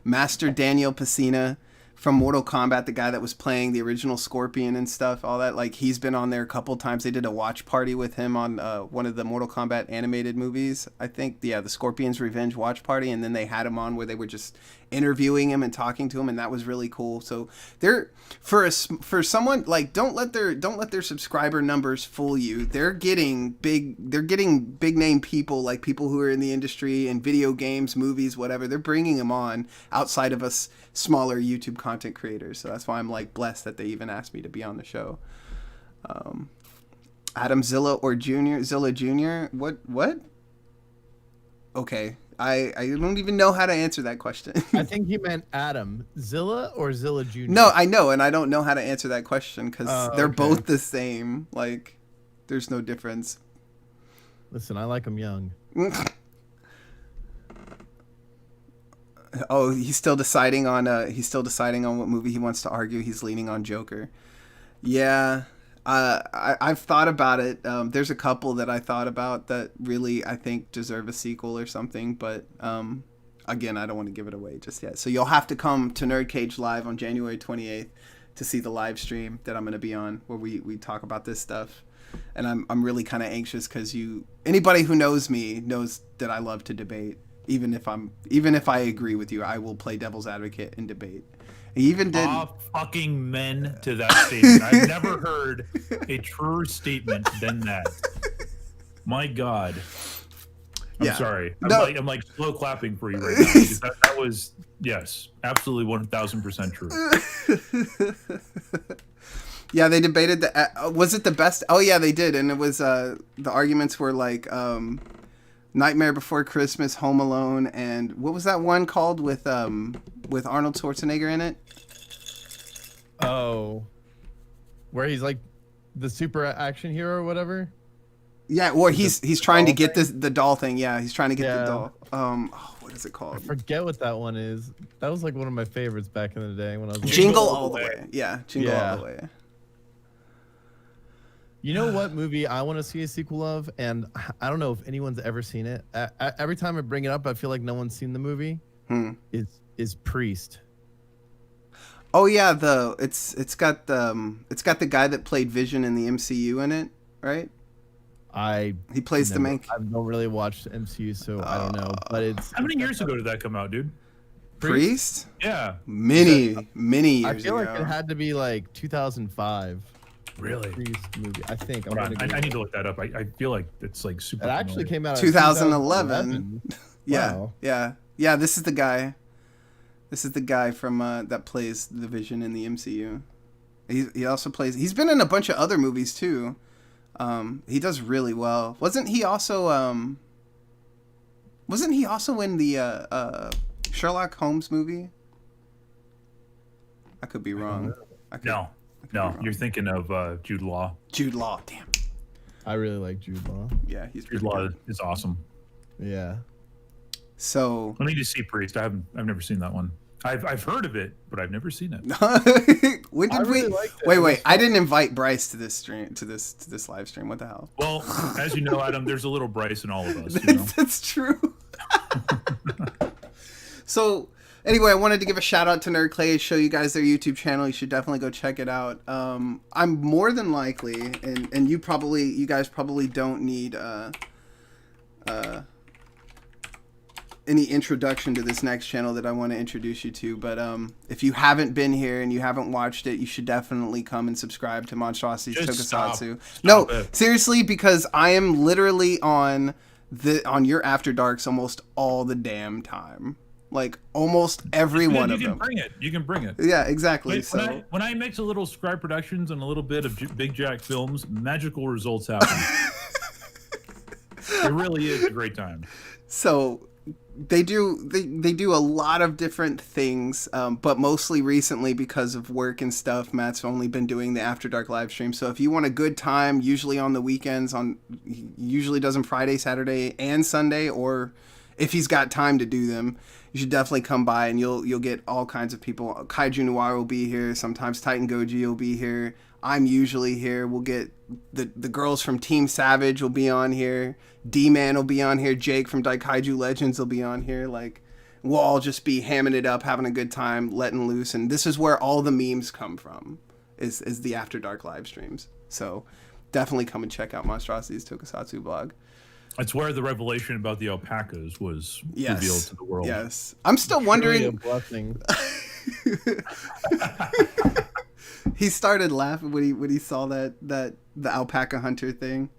Master Daniel Pacina from Mortal Kombat, the guy that was playing the original Scorpion and stuff, all that. Like, he's been on there a couple times. They did a watch party with him on one of the Mortal Kombat animated movies. I think, the Scorpion's Revenge watch party, and then they had him on where they were just interviewing him and talking to him, and that was really cool. So they're for someone like don't let their subscriber numbers fool you. They're getting big name people, like people who are in the industry and video games, movies, whatever. They're bringing them on outside of us smaller YouTube content creators. So that's why I'm like blessed that they even asked me to be on the show. Adam Zilla or Zilla Jr. What? Okay. I don't even know how to answer that question. I think he meant Adam. Zilla or Zilla Jr.? No, I know, and I don't know how to answer that question because they're both the same. Like, there's no difference. Listen, I like him young. Oh, he's still deciding on what movie he wants to argue. He's leaning on Joker. Yeah. I've thought about it. There's a couple that I thought about that really I think deserve a sequel or something, but again, I don't want to give it away just yet. So you'll have to come to Nerd Cage Live on January 28th to see the live stream that I'm going to be on where we talk about this stuff. And I'm really kind of anxious because anybody who knows me knows that I love to debate. Even if I agree with you, I will play devil's advocate and debate. He even did. Fucking men to that statement. I've never heard a truer statement than that. My God. I'm sorry. I'm like slow clapping for you right now. Because that was, yes, absolutely 1,000% true. Yeah, they debated the. Was it the best? Oh yeah, they did, and it was. The arguments were like Nightmare Before Christmas, Home Alone, and what was that one called with Arnold Schwarzenegger in it? Oh, where he's like the super action hero or whatever. Yeah, or he's trying to get thing? the doll thing. Yeah, he's trying to get the Yeah. doll. What is it I called? forget what that one is. That was like one of my favorites back in the day when I was little. Jingle All the Way. Yeah, Jingle Yeah. All the Way. You know what movie I want to see a sequel of, and I don't know if anyone's ever seen it. Every time I bring it up, I feel like no one's seen the movie. Is Priest. Oh yeah, it's got the guy that played Vision in the MCU in it, right? He plays the main. I don't really watch the MCU, so I don't know. But it's How many years ago did that come out, dude? Priest? Yeah. Many years I feel ago. like it had to be like 2005. Really? Priest movie. I think. Hold on, I need to look that up. I feel like it's like super. It actually familiar. came out in 2011. Yeah, Wow. yeah. This is the guy. This is the guy from that plays the Vision in the MCU. He also plays. He's been in a bunch of other movies too. He does really well. Wasn't he also in the Sherlock Holmes movie? I could be wrong. No, you're thinking of Jude Law. Jude Law. Damn. I really like Jude Law. Yeah, he's Jude pretty Law good. is awesome. Yeah. So I need to see Priest. I've never seen that one. I've heard of it, but I've never seen it. when did I really liked it. wait, I didn't invite Bryce to this stream, to this live stream. What the hell? Well, as you know, Adam, there's a little Bryce in all of us. You know? That's true. So anyway, I wanted to give a shout out to Nerd Clay, show you guys their YouTube channel. You should definitely go check it out. I'm more than likely, and you guys probably don't need any introduction to this next channel that I want to introduce you to, but if you haven't been here and you haven't watched it, you should definitely come and subscribe to Monstrosities Just Tokusatsu. stop No, it. seriously, because I am literally on your After Darks almost all the damn time. Like almost every one of them. You can bring it. Yeah, exactly. Wait, So when I mix a little Scrye Productions and a little bit of Big Jack Films, magical results happen. It really is a great time. So they do a lot of different things, but mostly recently because of work and stuff, Matt's only been doing the After Dark live stream. So if you want a good time, usually on the weekends, he usually does them Friday, Saturday, and Sunday, or if he's got time to do them, you should definitely come by and you'll get all kinds of people. Kaiju Noir will be here. Sometimes Titan Goji will be here. I'm usually here. We'll get the girls from Team Savage will be on here. D-Man will be on here. Jake from Daikaiju Legends will be on here. Like, we'll all just be hamming it up, having a good time, letting loose. And this is where all the memes come from, is the After Dark live streams. So definitely come and check out Monstrosities Tokusatsu blog. That's where the revelation about the alpacas was revealed to the world. Yes. I'm still wondering. Really a blessing. He started laughing when he saw the alpaca hunter thing.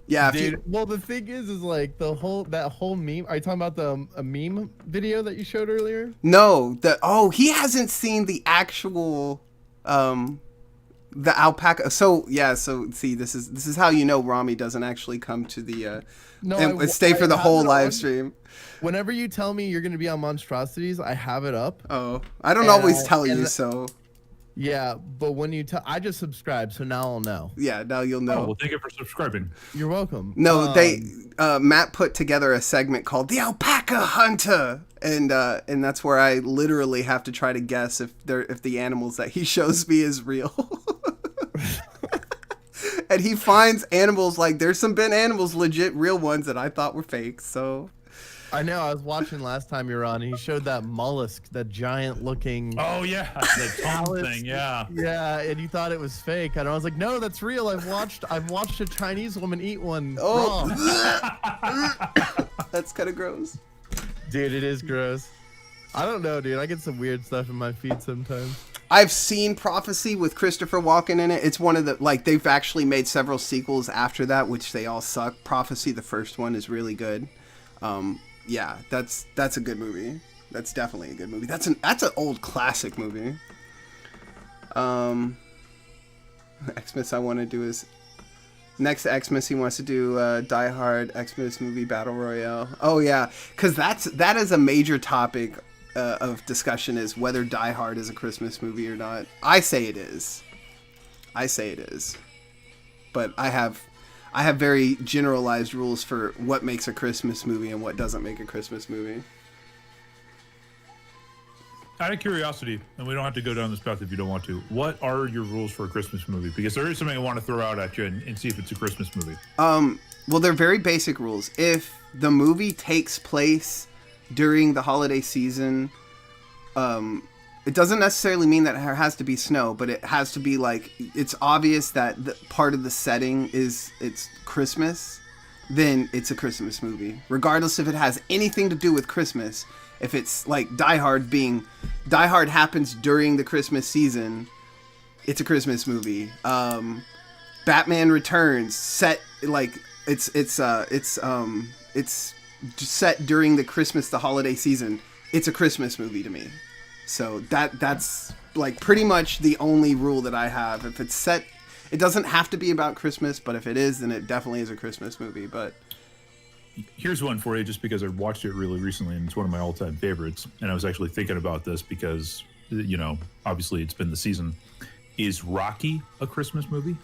Yeah, Dude, well, the thing is like that whole meme. Are you talking about a meme video that you showed earlier? No, he hasn't seen the actual the alpaca. So see, this is how you know Rami doesn't actually come to the and stay for the whole live stream. Whenever you tell me you're going to be on Monstrosities, I have it up. Oh, I don't always tell you so. Yeah, but when you tell, I just subscribe, so now I'll know. Yeah, now you'll know. Oh, well, thank you for subscribing. You're welcome. No, Matt put together a segment called the Alpaca Hunter, and that's where I literally have to try to guess if the animals that he shows me is real. And he finds animals, like there's some been animals, legit real ones that I thought were fake. So I know. I was watching last time you were on, and he showed that mollusk, that giant looking. Oh yeah, the tongue thing. Yeah. Yeah, and you thought it was fake, and I was like, no, that's real. I've watched a Chinese woman eat one. Oh, raw. that's kind of gross. Dude, it is gross. I don't know, dude. I get some weird stuff in my feed sometimes. I've seen Prophecy with Christopher Walken in it. It's one of the, like, they've actually made several sequels after that, which they all suck. Prophecy, the first one, is really good. Yeah, that's a good movie. That's definitely a good movie. That's an old classic movie. Xmas I want to do is next Xmas he wants to do Die Hard Xmas movie Battle Royale. Oh yeah, because that is a major topic of discussion, is whether Die Hard is a Christmas movie or not. I say it is. But I have very generalized rules for what makes a Christmas movie and what doesn't make a Christmas movie. Out of curiosity, and we don't have to go down this path if you don't want to, what are your rules for a Christmas movie? Because there is something I want to throw out at you and see if it's a Christmas movie. Well, they're very basic rules. If the movie takes place during the holiday season, it doesn't necessarily mean that there has to be snow, but it has to be like, it's obvious that the part of the setting it's Christmas, then it's a Christmas movie. Regardless if it has anything to do with Christmas. If it's like Die Hard happens during the Christmas season, it's a Christmas movie. Batman Returns set like it's set during the holiday season. It's a Christmas movie to me. So that's like pretty much the only rule that I have. If it's set, it doesn't have to be about Christmas, but if it is, then it definitely is a Christmas movie. But here's one for you, just because I watched it really recently and it's one of my all-time favorites. And I was actually thinking about this because, you know, obviously it's been the season. Is Rocky a Christmas movie?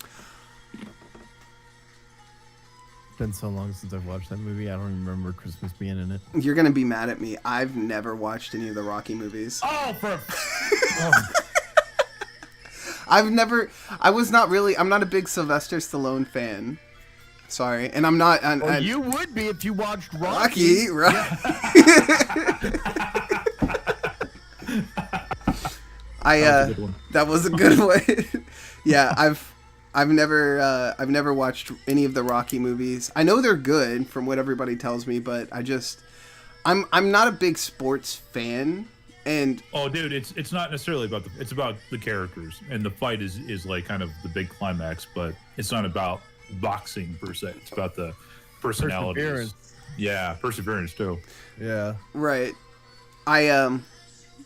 It's been so long since I've watched that movie. I don't even remember Christmas being in it. You're going to be mad at me. I've never watched any of the Rocky movies. I'm not a big Sylvester Stallone fan. Sorry. And I'm not. You would be if you watched Rocky. Right? That was a good one. Yeah, I've never watched any of the Rocky movies. I know they're good from what everybody tells me, but I'm not a big sports fan. And dude, it's not necessarily about it's about the characters, and the fight is like kind of the big climax, but it's not about boxing per se. It's about the personalities. Perseverance. Yeah, perseverance too. Yeah. Right.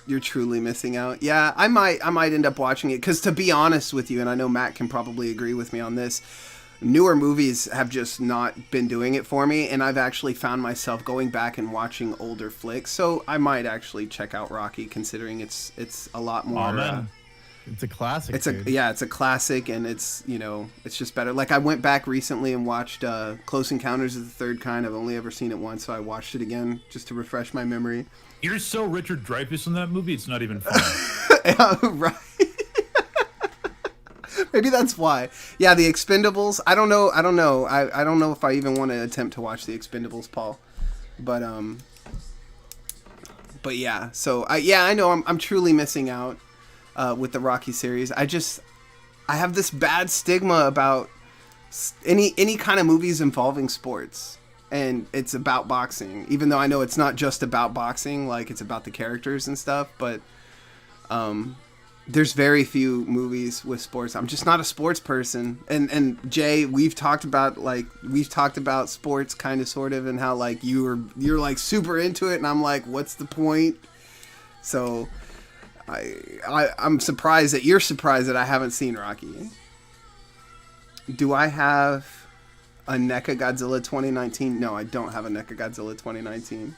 You're truly missing out. Yeah, I might end up watching it, because to be honest with you, and I know Matt can probably agree with me on this, newer movies have just not been doing it for me, and I've actually found myself going back and watching older flicks. So I might actually check out Rocky, considering it's a lot more. It's a classic. It's a classic, and it's just better. Like I went back recently and watched Close Encounters of the Third Kind. I've only ever seen it once, so I watched it again just to refresh my memory. You're so Richard Dreyfuss in that movie, it's not even funny. Right. Maybe that's why. Yeah, the Expendables. I don't know. I don't know if I even want to attempt to watch the Expendables, Paul. But yeah. So I know I'm truly missing out with the Rocky series. I have this bad stigma about any kind of movies involving sports, and it's about boxing. Even though I know it's not just about boxing, like it's about the characters and stuff. But there's very few movies with sports. I'm just not a sports person. And Jay, we've talked about sports kind of sort of, and how like you're like super into it, and I'm like, what's the point? So I'm surprised that you're surprised that I haven't seen Rocky. Do I have a NECA Godzilla 2019? No, I don't have a NECA Godzilla 2019.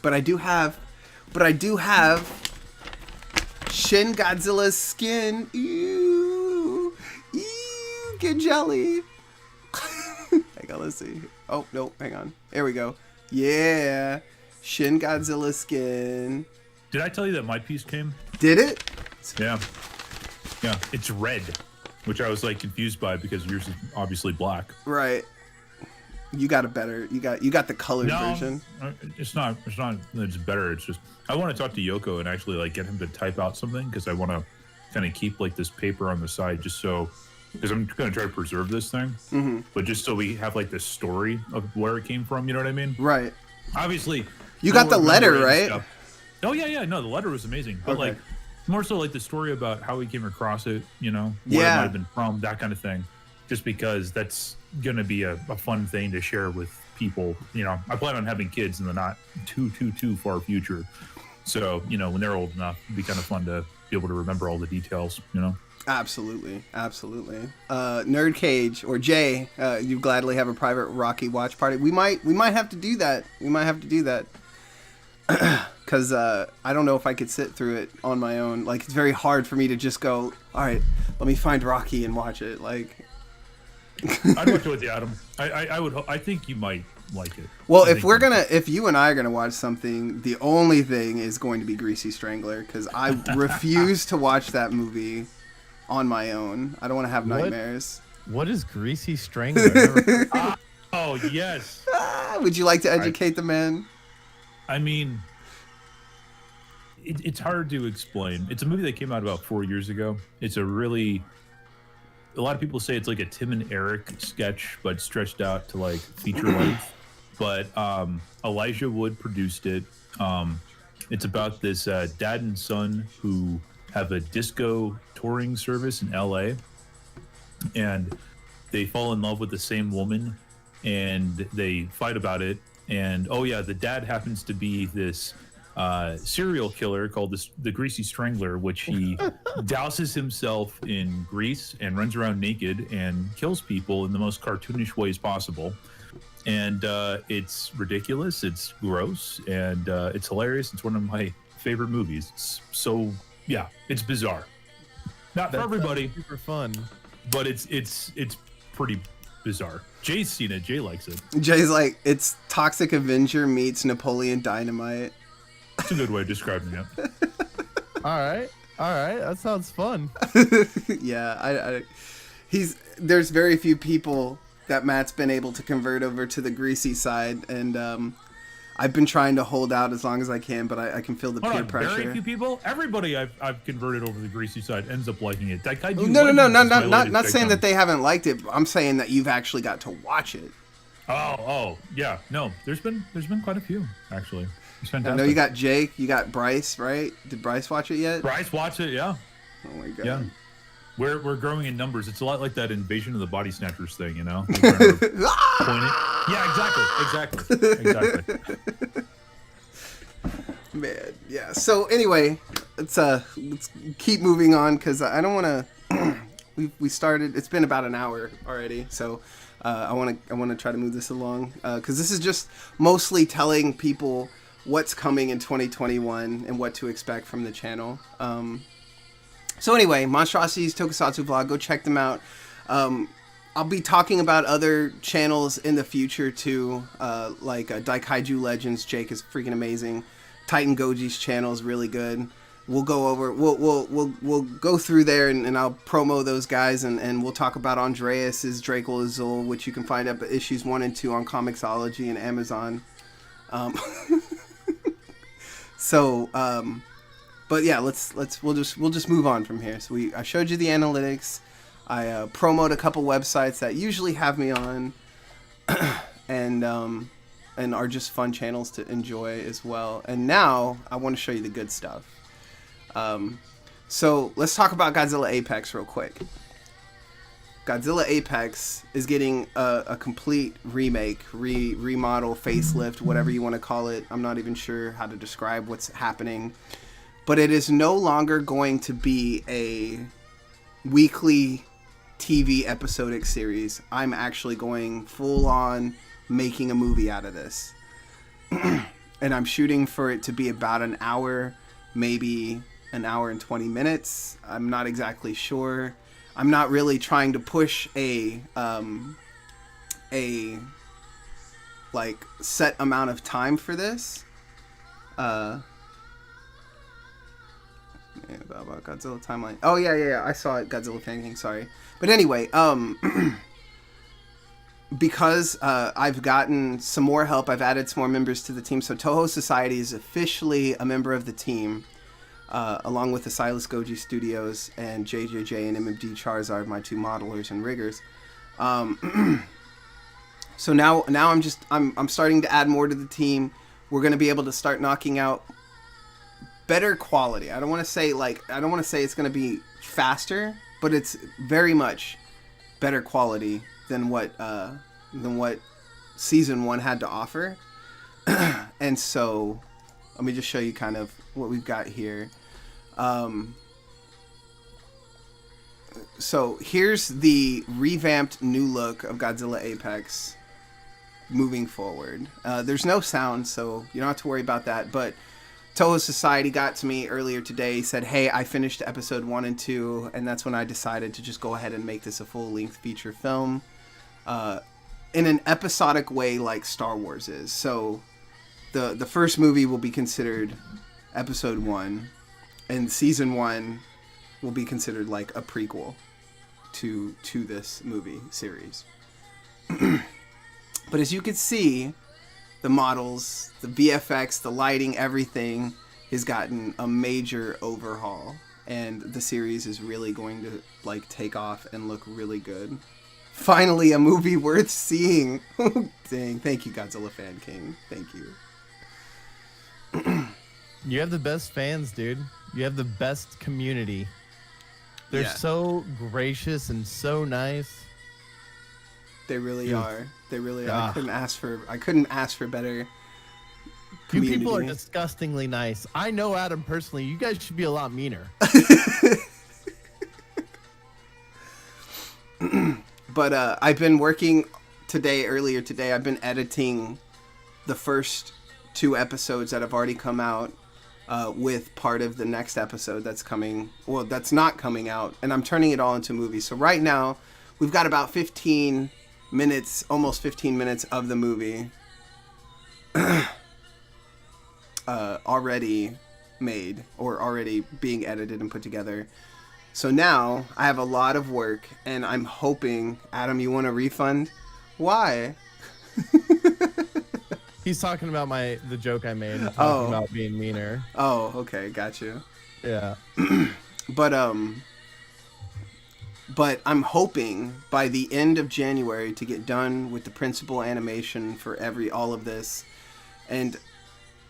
But I do have Shin Godzilla's skin. Ew, get jelly. Hang on, let's see. Oh no, hang on. There we go. Yeah, Shin Godzilla skin. Did I tell you that my piece came? Did it? Yeah. It's red, which I was like confused by because yours is obviously black. Right. You got the colored version. It's not it's better. It's just I want to talk to Yoko and actually like get him to type out something, because I want to kind of keep like this paper on the side just so, because I'm going to try to preserve this thing, but just so we have like this story of where it came from. You know what I mean? Right. Obviously. You got the letter, right? Stuff. Oh yeah. No, the letter was amazing, but like more so like the story about how he came across it. You know, where it might have been from, that kind of thing. Just because that's going to be a fun thing to share with people. You know, I plan on having kids in the not too far future. So, you know, when they're old enough, it'd be kind of fun to be able to remember all the details, you know? Absolutely. Nerd Cage or Jay, you gladly have a private Rocky watch party. We might have to do that. Because I don't know if I could sit through it on my own. Like, it's very hard for me to just go, all right, let me find Rocky and watch it. Like, I'd watch it with you, Adam. I think you might like it. Well, if you and I are gonna watch something, the only thing is going to be Greasy Strangler, because I refuse to watch that movie on my own. I don't want to have nightmares. What is Greasy Strangler? Oh, yes. Would you like to educate the man? I mean, it's hard to explain. It's a movie that came out about 4 years ago. It's a lot of people say it's like a Tim and Eric sketch, but stretched out to like feature length. But Elijah Wood produced it. It's about this dad and son who have a disco touring service in LA, and they fall in love with the same woman, and they fight about it. And oh yeah, the dad happens to be this serial killer called the Greasy Strangler, which he douses himself in grease and runs around naked and kills people in the most cartoonish ways possible. And it's ridiculous, it's gross, and it's hilarious. It's one of my favorite movies. So yeah, it's bizarre. Not for everybody, super fun, but it's pretty bizarre. Jay's seen it. Jay likes it. Jay's like, it's Toxic Avenger meets Napoleon Dynamite. That's a good way of describing it. All right, that sounds fun. Yeah, there's very few people that Matt's been able to convert over to the greasy side, and I've been trying to hold out as long as I can, but I can feel the peer pressure. Very few people. Everybody I've converted over to the greasy side ends up liking it. No, not saying that they haven't liked it. I'm saying that you've actually got to watch it. Oh, yeah. No, there's been quite a few actually. It's fantastic. I know you got Jake, you got Bryce, right? Did Bryce watch it yet? Bryce watched it, yeah. Oh my god. Yeah. We're growing in numbers. It's a lot like that Invasion of the Body Snatchers thing, you know? Yeah, exactly. Man, yeah. So anyway, let's keep moving on, because I don't want to. we started. It's been about an hour already, so I want to try to move this along, because this is just mostly telling people what's coming in 2021 and what to expect from the channel. So anyway, Monstrosities Tokusatsu Vlog, go check them out. I'll be talking about other channels in the future too, like Daikaiju Legends. Jake is freaking amazing. Titan Goji's channel is really good. We'll go over, we'll go through there, and I'll promo those guys, and we'll talk about Andreas's Draco Azul, which you can find up at issues 1 and 2 on Comixology and Amazon. But yeah, we'll just move on from here. So I showed you the analytics. I promote a couple websites that usually have me on, and are just fun channels to enjoy as well. And now I want to show you the good stuff. So let's talk about Godzilla Apex real quick. Godzilla Apex is getting a complete remake, remodel, facelift, whatever you want to call it. I'm not even sure how to describe what's happening. But it is no longer going to be a weekly TV episodic series. I'm actually going full on making a movie out of this. And I'm shooting for it to be about an hour, maybe an hour and 20 minutes. I'm not exactly sure. I'm not really trying to push a like set amount of time for this. Yeah, about Godzilla timeline. Oh yeah. I saw it. Godzilla Fan King. Sorry, but anyway, because I've gotten some more help, I've added some more members to the team. So Toho Society is officially a member of the team, along with the Silas Goji Studios and JJJ and MMD Charizard, my two modelers and riggers. So now I'm starting to add more to the team. We're going to be able to start knocking out better quality. I don't want to say it's going to be faster, but it's very much better quality than what season 1 had to offer. And so let me just show you kind of what we've got here. So here's the revamped new look of Godzilla Apex moving forward. There's no sound, so you don't have to worry about that. But Toho Society got to me earlier today, said, hey, I finished episode 1 and 2, and that's when I decided to just go ahead and make this a full-length feature film in an episodic way like Star Wars is. So the first movie will be considered episode 1, and season 1 will be considered like a prequel to this movie series. But as you can see, the models, the VFX, the lighting, everything has gotten a major overhaul, and the series is really going to like take off and look really good. Finally, a movie worth seeing. Dang, thank you, Godzilla Fan King. Thank you. You have the best fans, dude. You have the best community. They're so gracious and so nice. They really are. They really are. I couldn't ask for better community. You people are disgustingly nice. I know Adam personally. You guys should be a lot meaner. But I've been working earlier today, I've been editing the first 2 episodes that have already come out with part of the next episode that's coming. Well, that's not coming out, and I'm turning it all into movies. So right now, we've got about 15 minutes, almost 15 minutes of the movie already made or already being edited and put together. So now I have a lot of work, and I'm hoping, Adam, you want a refund? Why? He's talking about the joke I made, talking about being meaner. Oh, okay, got you. Yeah. But I'm hoping by the end of January to get done with the principal animation for all of this, and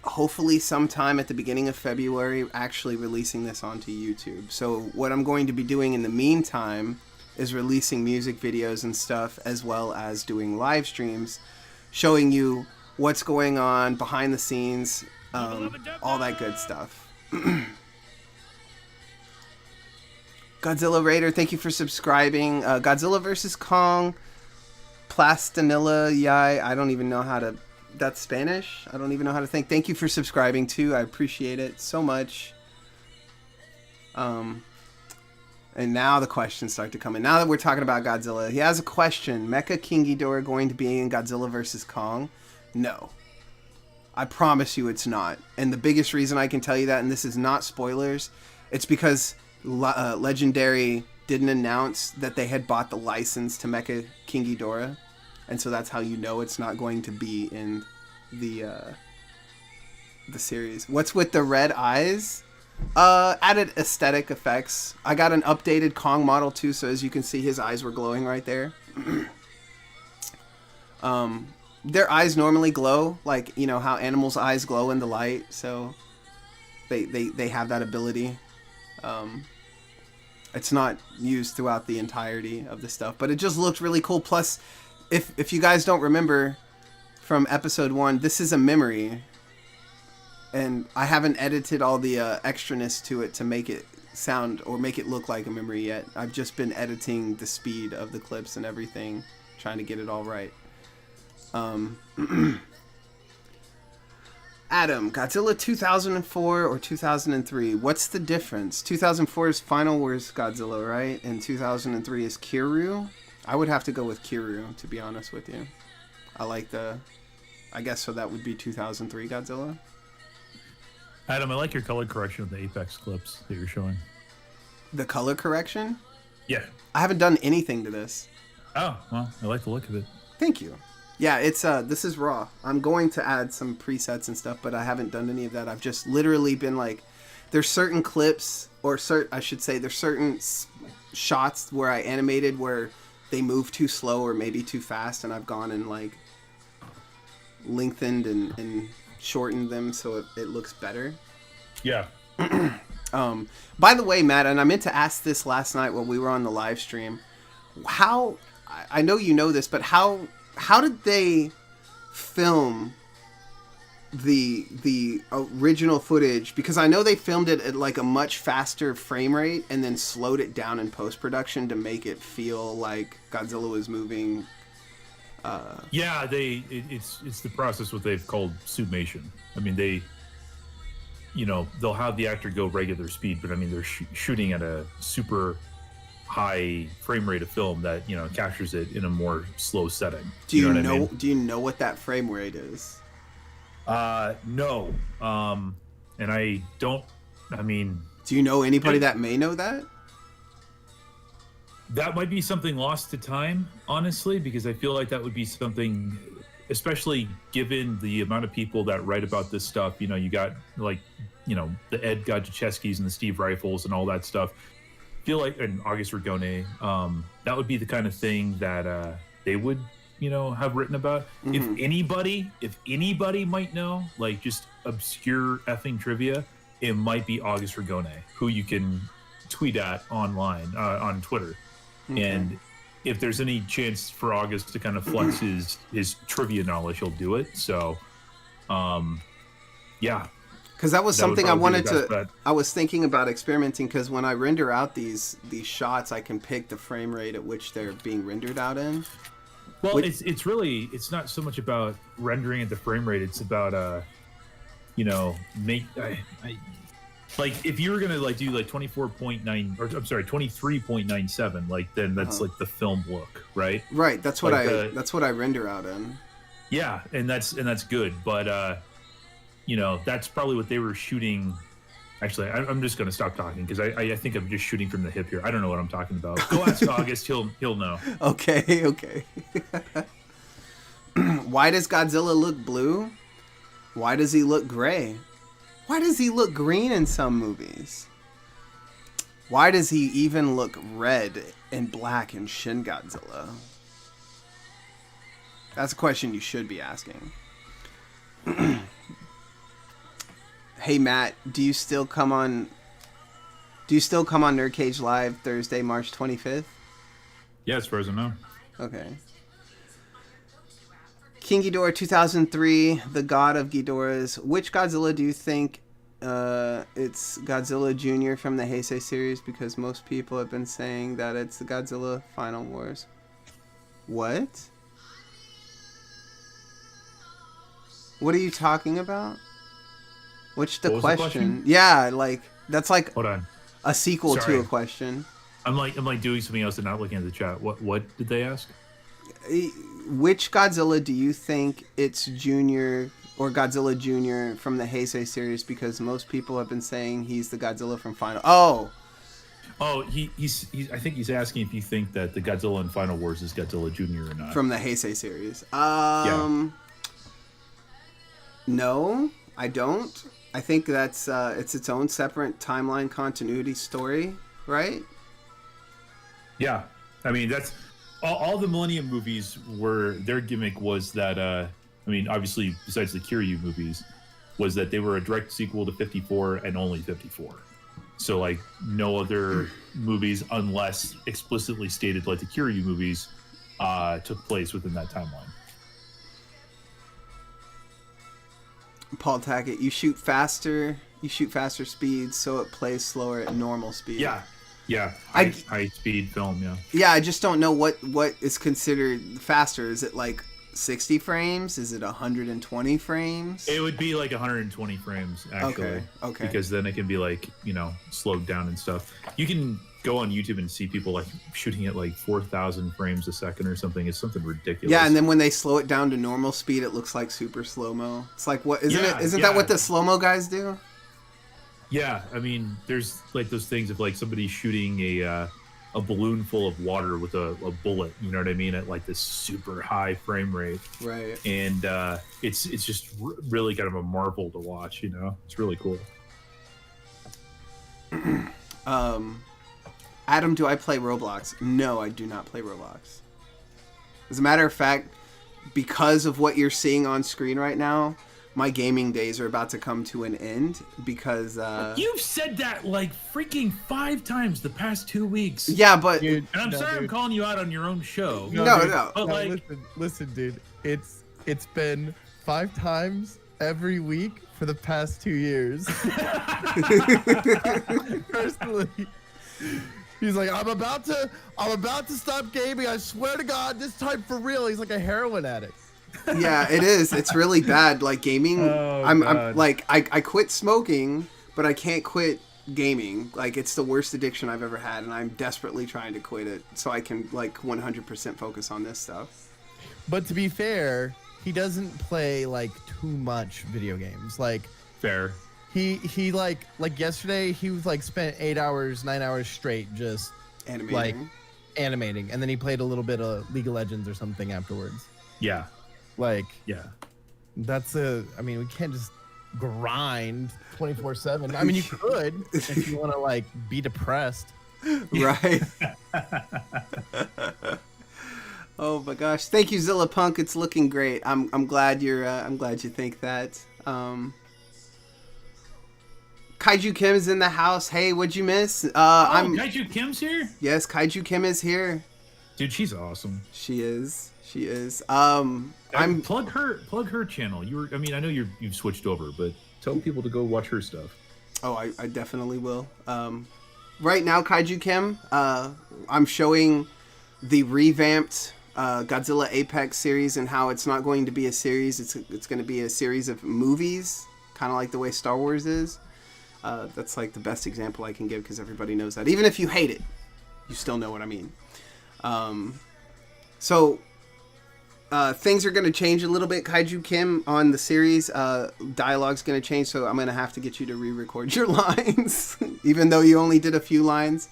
hopefully sometime at the beginning of February actually releasing this onto YouTube. So what I'm going to be doing in the meantime is releasing music videos and stuff, as well as doing live streams showing you what's going on behind the scenes, all that good stuff. Godzilla Raider, thank you for subscribing. Godzilla vs. Kong, Plastinilla, I don't even know how to... That's Spanish? I don't even know how to think. Thank you for subscribing, too. I appreciate it so much. And now the questions start to come in. Now that we're talking about Godzilla, he has a question. Mecha King Ghidorah going to be in Godzilla vs. Kong? No. I promise you it's not. And the biggest reason I can tell you that, and this is not spoilers, it's because Legendary didn't announce that they had bought the license to Mecha King Ghidorah. And so that's how you know it's not going to be in the series. What's with the red eyes? Added aesthetic effects. I got an updated Kong model too, so as you can see, his eyes were glowing right there. Their eyes normally glow, like, you know, how animals' eyes glow in the light, so they have that ability. It's not used throughout the entirety of the stuff, but it just looked really cool. Plus, if you guys don't remember from episode 1, this is a memory, and I haven't edited all the extraness to it to make it sound or make it look like a memory yet. I've just been editing the speed of the clips and everything, trying to get it all right. Adam, Godzilla 2004 or 2003? What's the difference? 2004 is Final Wars Godzilla, right? And 2003 is Kiryu? I would have to go with Kiryu, to be honest with you. I guess so that would be 2003 Godzilla. Adam, I like your color correction of the Apex clips that you're showing. The color correction? Yeah. I haven't done anything to this. Oh, well, I like the look of it. Thank you. Yeah, it's this is raw. I'm going to add some presets and stuff, but I haven't done any of that. I've just literally been like, there's certain clips, or there's certain shots where I animated where they move too slow or maybe too fast, and I've gone and like lengthened and shortened them so it looks better. Yeah. By the way, Matt, and I meant to ask this last night when we were on the live stream, how, I know you know this, but how did they film the original footage, because I know they filmed it at like a much faster frame rate and then slowed it down in post production to make it feel like Godzilla was moving. Yeah, it's the process what they've called summation. I mean, they'll have the actor go regular speed, but I mean they're shooting at a super high frame rate of film that captures it in a more slow setting. Do you know? Do you know what that frame rate is? No. And I don't. I mean, do you know anybody that may know that? That might be something lost to time, honestly, because I feel like that would be something, especially given the amount of people that write about this stuff. You got like, the Ed Godchevskis and the Steve Rifles and all that stuff. I feel like, and August Ragone, that would be the kind of thing that they would, have written about. Mm-hmm. If anybody might know, like just obscure effing trivia, it might be August Ragone, who you can tweet at online on Twitter. Okay. And if there's any chance for August to kind of flex his trivia knowledge, he'll do it. So, yeah. Because that was something I wanted to. I was thinking about experimenting, because when I render out these shots, I can pick the frame rate at which they're being rendered out in. Well, it's not so much about rendering at the frame rate. It's about like if you were gonna like do like 24.9 or I'm sorry 23.97, like then that's like the film look, right? Right. That's what that's what I render out in. Yeah, and that's good, but that's probably what they were shooting. Actually, I'm just gonna stop talking because I think I'm just shooting from the hip here. I don't know what I'm talking about. Go ask August; he'll know. Okay. Why does Godzilla look blue? Why does he look gray? Why does he look green in some movies? Why does he even look red and black in Shin Godzilla? That's a question you should be asking. Hey Matt, do you still come on Nerd Cage Live Thursday, March 25th? Yeah, as far as I know. Okay. King Ghidorah 2003, the god of Ghidorahs. Which Godzilla do you think it's Godzilla Jr. from the Heisei series? Because most people have been saying that it's the Godzilla Final Wars. What? What are you talking about? What's the question? Yeah, like that's like hold on. A sequel to a question. I'm like doing something else and not looking at the chat. What did they ask? Which Godzilla do you think it's Junior or Godzilla Jr. from the Heisei series? Because most people have been saying he's the Godzilla from Final. Oh, he's. I think he's asking if you think that the Godzilla in Final Wars is Godzilla Jr. or not from the Heisei series. Yeah. No, I don't. I think that's it's its own separate timeline continuity story, right? Yeah, I mean that's. All the Millennium movies were their gimmick was that I mean obviously besides the Kiryu movies was that they were a direct sequel to 54 and only 54. So like no other movies unless explicitly stated like the Kiryu movies took place within that timeline. Paul Tackett, you shoot faster speeds so it plays slower at normal speed. Yeah, high speed film, yeah. Yeah, I just don't know what is considered faster. Is it like 60 frames? Is it 120 frames? It would be like 120 frames, actually. Okay. Because then it can be like, slowed down and stuff. You can go on YouTube and see people like shooting at like 4,000 frames a second or something. It's something ridiculous. Yeah, and then when they slow it down to normal speed, it looks like super slow-mo. It's like, what, isn't that what the slow-mo guys do? Yeah, I mean, there's like those things of like somebody shooting a balloon full of water with a bullet, you know what I mean, at like this super high frame rate. Right. And it's just really kind of a marvel to watch, It's really cool. Adam, do I play Roblox? No, I do not play Roblox. As a matter of fact, because of what you're seeing on screen right now, my gaming days are about to come to an end because you've said that like freaking 5 times the past 2 weeks. Yeah, but and I'm sorry I'm calling you out on your own show. No. But like, listen, dude. It's been 5 times every week for the past 2 years. Personally. He's like, I'm about to stop gaming. I swear to God, this time for real. He's like a heroin addict. Yeah, it is. It's really bad. Like gaming, I'm like I quit smoking, but I can't quit gaming. Like it's the worst addiction I've ever had, and I'm desperately trying to quit it so I can like 100% focus on this stuff. But to be fair, he doesn't play like too much video games. Like Fair. he like yesterday he was like spent 8 hours, 9 hours straight just Animating. like animating, and then he played a little bit of League of Legends or something afterwards. Yeah. Like Yeah. I mean, we can't just grind 24/7. I mean, you could if you want to like be depressed. Right. Oh my gosh! Thank you, Zilla Punk. It's looking great. I'm glad I'm glad you think that. Kaiju Kim is in the house. Hey, what'd you miss? Kaiju Kim's here? Yes, Kaiju Kim is here. Dude, she's awesome. She is. Plug her channel. I know you've switched over, but tell people to go watch her stuff. Oh, I definitely will. Right now, Kaiju Kim, I'm showing the revamped Godzilla Apex series and how it's not going to be a series. It's going to be a series of movies, kind of like the way Star Wars is. That's like the best example I can give because everybody knows that. Even if you hate it, you still know what I mean. So things are going to change a little bit, Kaiju Kim, on the series. Dialogue's going to change, so I'm going to have to get you to re-record your lines, even though you only did a few lines.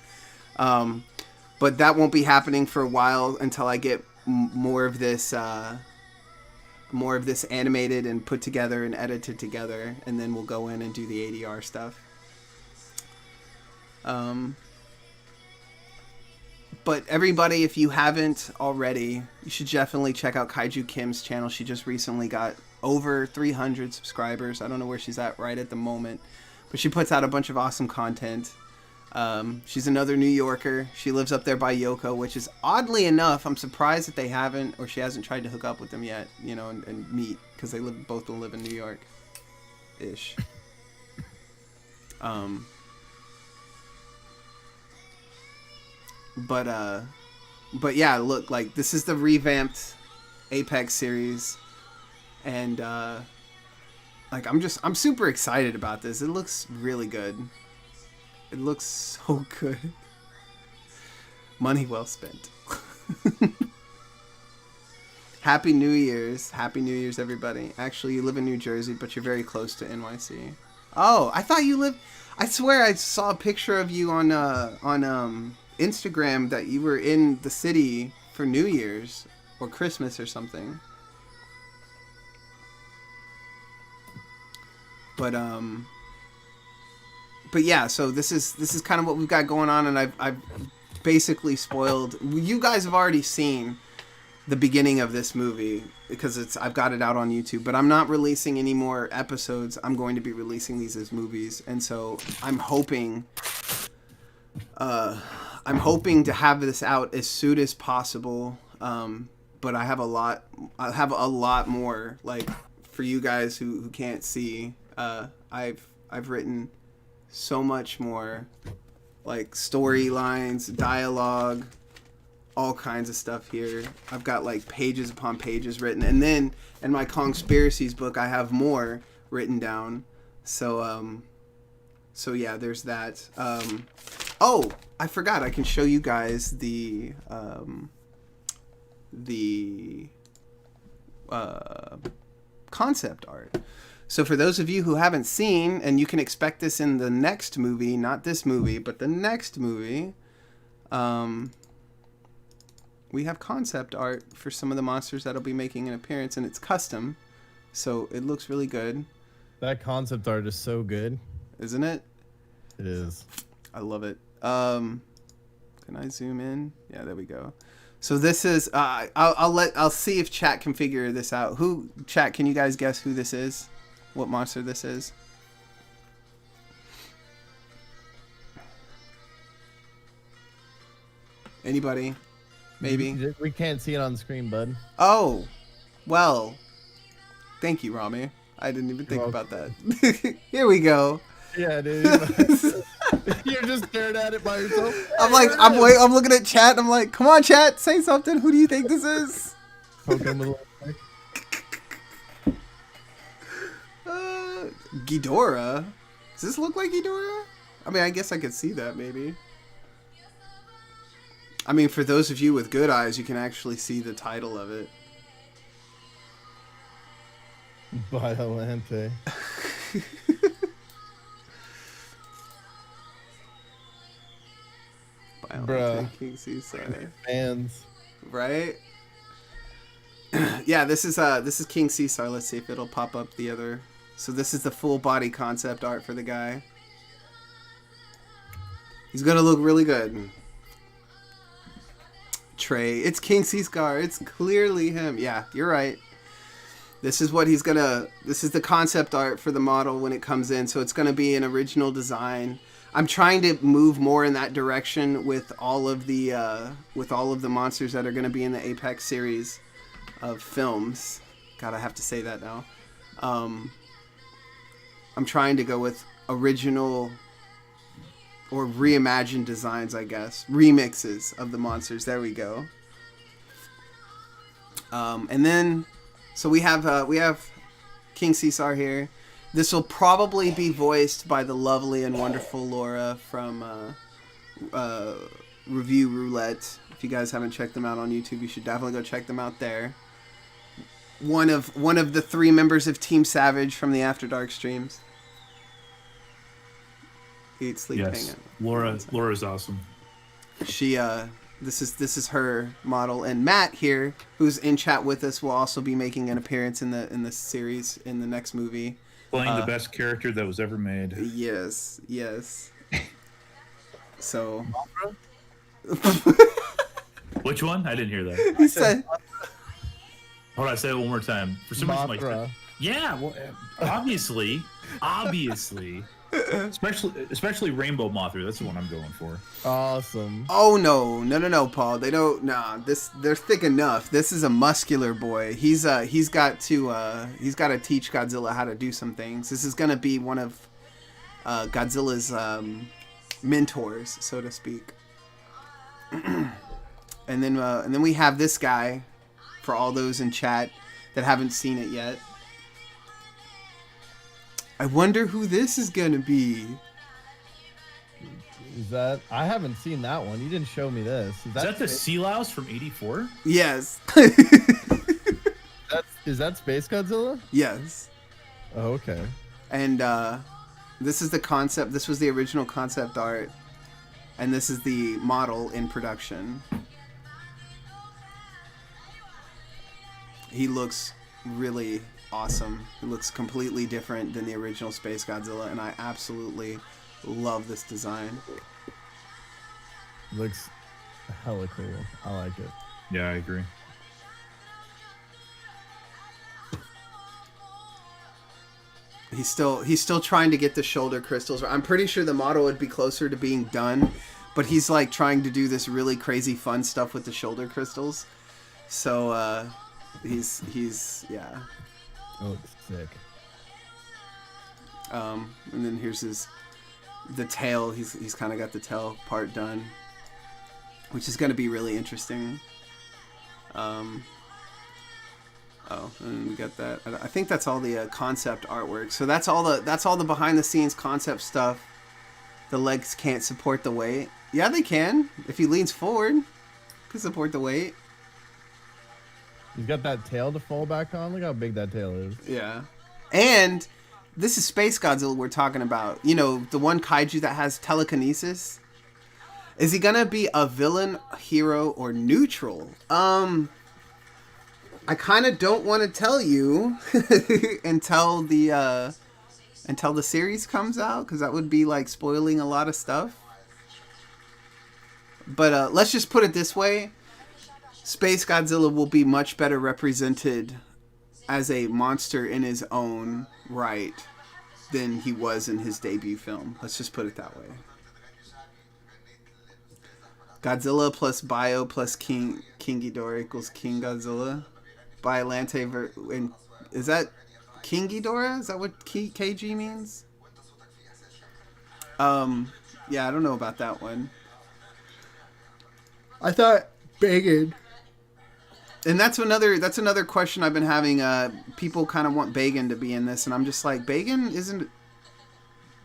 But that won't be happening for a while until I get more of this animated and put together and edited together, and then we'll go in and do the ADR stuff. But everybody, if you haven't already, you should definitely check out Kaiju Kim's channel. She just recently got over 300 subscribers. I don't know where she's at right at the moment, but she puts out a bunch of awesome content. She's another New Yorker. She lives up there by Yoko, which is oddly enough, I'm surprised that they haven't, or she hasn't tried to hook up with them yet, and meet, because they both live in New York-ish. But yeah, look, like this is the revamped Apex series, and like I'm super excited about this. It looks really good. It looks so good. Money well spent. Happy New Year's, everybody. Actually, you live in New Jersey, but you're very close to NYC. Oh, I thought you lived. I swear I saw a picture of you on Instagram that you were in the city for New Year's or Christmas or something. But yeah, so this is kind of what we've got going on, and I've basically spoiled. You guys have already seen the beginning of this movie because I've got it out on YouTube, but I'm not releasing any more episodes. I'm going to be releasing these as movies, and so I'm hoping to have this out as soon as possible. But I have a lot more, like, for you guys who can't see. I've written so much more, like storylines, dialogue, all kinds of stuff here. I've got like pages upon pages written, and then in my conspiracies book I have more written down. So yeah, there's that. Oh, I forgot, I can show you guys the concept art. So for those of you who haven't seen, and you can expect this in the next movie, not this movie, but the next movie, we have concept art for some of the monsters that'll be making an appearance, and it's custom, so it looks really good. That concept art is so good. Isn't it? It is. I love it. Can I zoom in? Yeah, there we go. So this is, I'll see if chat can figure this out. Chat, can you guys guess who this is? What monster this is? Anybody? Maybe? We can't see it on the screen, bud. Oh, well, thank you, Rami. I didn't even think about that. Here we go. Yeah, dude. You're just staring at it by yourself. I'm like, I'm looking at chat. And I'm like, come on, chat, say something. Who do you think this is? Poke him with a little stick. Ghidorah. Does this look like Ghidorah? I mean, I guess I could see that maybe. I mean, for those of you with good eyes, you can actually see the title of it. Violente. Bruh. King Caesar. Fans. Right? Yeah, this is King Caesar. Let's see if it'll pop up the other. So this is the full body concept art for the guy. He's gonna look really good. Trey, it's King Caesar. It's clearly him. Yeah, you're right. This is what he's gonna. This is the concept art for the model when it comes in. So it's gonna be an original design. I'm trying to move more in that direction with all of the monsters that are gonna be in the Apex series of films. God, I have to say that now. I'm trying to go with original or reimagined designs, I guess. Remixes of the monsters. There we go. And then, so we have King Caesar here. This will probably be voiced by the lovely and wonderful Laura from Review Roulette. If you guys haven't checked them out on YouTube, you should definitely go check them out there. One of the 3 members of Team Savage from the After Dark streams. Eat, sleep, hang out. Laura's awesome. She this is her model, and Matt here, who's in chat with us, will also be making an appearance in the series in the next movie. Playing the best character that was ever made. Yes. So. Which one? I didn't hear that. He said. Hold on, say it one more time. For some reason, Mothra. yeah, well, obviously, especially Rainbow Mothra. That's the one I'm going for. Awesome. Oh no, Paul. They don't. Nah, they're thick enough. This is a muscular boy. He's got to teach Godzilla how to do some things. This is gonna be one of Godzilla's mentors, so to speak. and then we have this guy. For all those in chat that haven't seen it yet. I wonder who this is gonna be. Is that? I haven't seen that one. You didn't show me this. Is that the Sea Louse from '84? Yes. Is that Space Godzilla? Yes. Oh, okay. And this is the concept. This was the original concept art, and this is the model in production. He looks really awesome. He looks completely different than the original Space Godzilla, and I absolutely love this design. Looks hella cool. I like it. Yeah, I agree. He's still trying to get the shoulder crystals. I'm pretty sure the model would be closer to being done, but he's like trying to do this really crazy fun stuff with the shoulder crystals. So he's yeah. Oh, looks sick. And then here's the tail. He's kind of got the tail part done, which is going to be really interesting. Oh, and we got that. I think that's all the concept artwork. So that's all the behind the scenes concept stuff. The legs can't support the weight. Yeah, they can. If he leans forward, can support the weight. He's got that tail to fall back on. Look how big that tail is. Yeah. And this is Space Godzilla we're talking about. You know, the one kaiju that has telekinesis. Is he gonna be a villain, hero, or neutral? I kind of don't want to tell you until the series comes out, because that would be like spoiling a lot of stuff. But let's just put it this way. Space Godzilla will be much better represented as a monster in his own right than he was in his debut film. Let's just put it that way. Godzilla plus Bio plus King Ghidorah equals King Godzilla. Biolante is that King Ghidorah? Is that what KG means? Yeah, I don't know about that one. I thought Bagan. And that's another question I've been having. People kind of want Bagan to be in this, and I'm just like, Bagan isn't.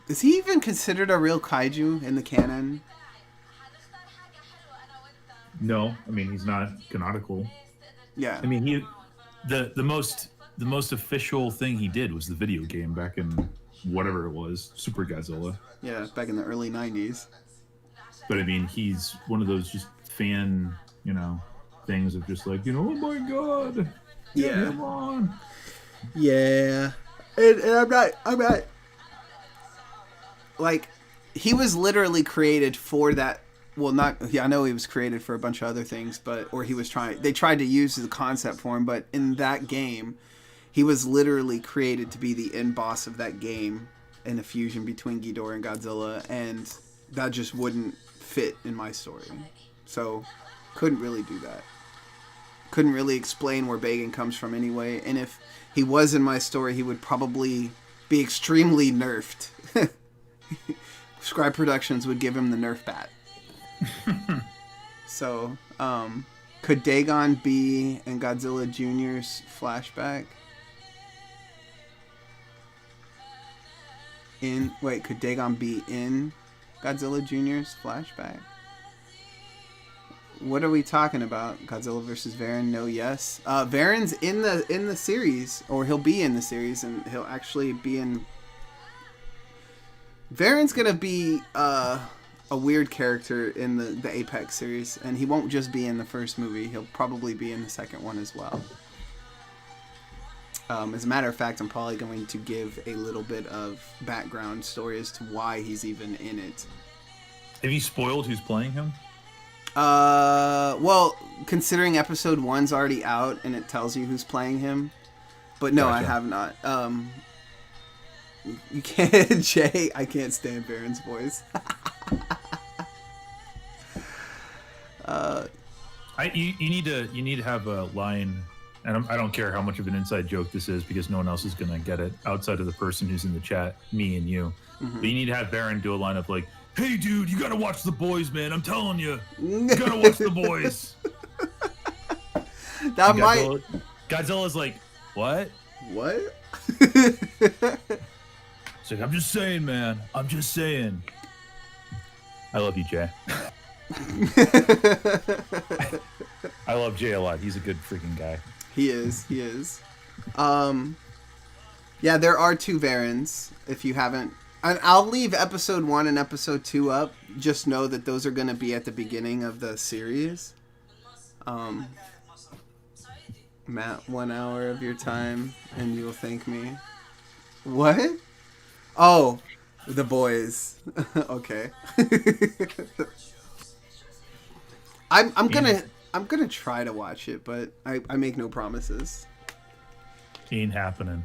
Is he even considered a real kaiju in the canon? No, I mean he's not canonical. Yeah. I mean the most official thing he did was the video game back in whatever it was, Super Godzilla. Yeah, back in the early 90s. But I mean, he's one of those just fan, things of just like, oh my god, get him on. Yeah. And I'm not like, he was literally created for that. Well, I know he was created for a bunch of other things, they tried to use the concept for him, but in that game, he was literally created to be the end boss of that game in a fusion between Ghidorah and Godzilla, and that just wouldn't fit in my story. So, couldn't really do that. Couldn't really explain where Bagan comes from anyway, and if he was in my story, he would probably be extremely nerfed. Scrye Productions would give him the Nerf bat. So, could Dagon be in Godzilla Jr.'s flashback? Could Dagon be in Godzilla Jr.'s flashback? What are we talking about? Godzilla versus Varan? No, yes. Varan's in the series, or he'll be in the series, and he'll actually be in. Varan's gonna be a weird character in the Apex series, and he won't just be in the first movie. He'll probably be in the second one as well. As a matter of fact, I'm probably going to give a little bit of background story as to why he's even in it. Have you spoiled who's playing him? Well, considering episode 1's already out and it tells you who's playing him, but no, gotcha. I have not. You can't, Jay. I can't stand Baron's voice. You need to have a line, and I don't care how much of an inside joke this is because no one else is gonna get it outside of the person who's in the chat, me and you. Mm-hmm. But you need to have Baron do a line of like, "Hey, dude, you gotta watch The Boys, man. I'm telling you, you gotta watch The Boys." That might. Godzilla's like, what? What? It's like, I'm just saying, man. I'm just saying. I love you, Jay. I love Jay a lot. He's a good freaking guy. He is. Yeah, there are 2 Varans. If you haven't, and I'll leave episode 1 and episode 2 up. Just know that those are going to be at the beginning of the series. Matt, 1 hour of your time, and you'll thank me. What? Oh, The Boys. Okay. I'm gonna try to watch it, but I make no promises. Ain't happening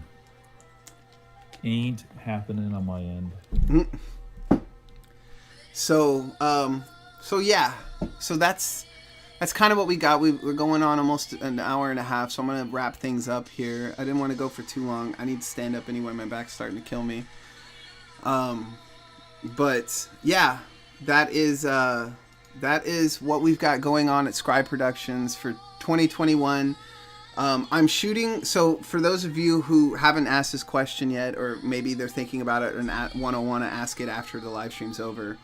on my end. So yeah. So that's kind of what we got. We're going on almost an hour and a half, so I'm gonna wrap things up here. I didn't want to go for too long. I need to stand up anyway. My back's starting to kill me. But yeah, that is what we've got going on at Scrye Productions for 2021. I'm shooting. So for those of you who haven't asked this question yet, or maybe they're thinking about it and want to ask it after the live stream's over,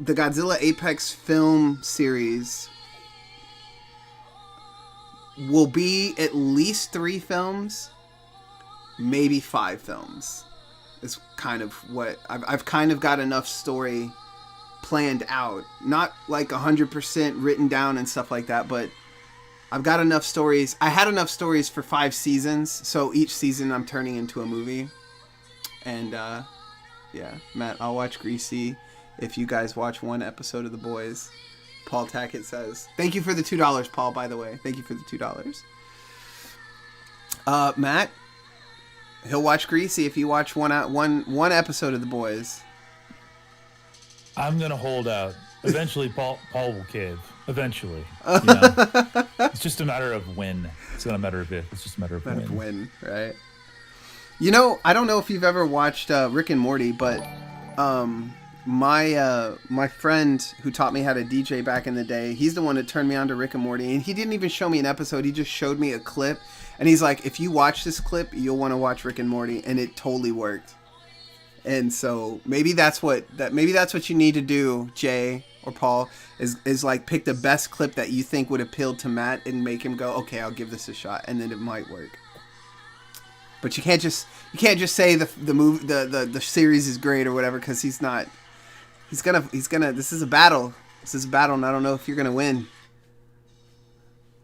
the Godzilla Apex film series will be at least 3 films, maybe 5 films. Is kind of what I've kind of got enough story planned out, not like 100% written down and stuff like that, but I've got enough stories. I had enough stories for 5 seasons, so each season I'm turning into a movie. And yeah, Matt, I'll watch Greasy if you guys watch 1 episode of The Boys. Paul Tackett says, thank you for the $2, Paul, by the way. Thank you for the $2. Matt, he'll watch Greasy if you watch one episode of The Boys. I'm gonna hold out. Eventually, Paul will cave. Eventually, it's just a matter of when. It's not a matter of if. It's just a matter of when. Right? You know, I don't know if you've ever watched Rick and Morty, but my friend who taught me how to DJ back in the day, he's the one that turned me on to Rick and Morty, and he didn't even show me an episode. He just showed me a clip, and he's like, if you watch this clip, you'll want to watch Rick and Morty, and it totally worked. And so maybe that's what you need to do, Jay or Paul, is like pick the best clip that you think would appeal to Matt and make him go, okay, I'll give this a shot, and then it might work. But you can't just say the series is great or whatever, because he's not. He's gonna. This is a battle. And I don't know if you're gonna win.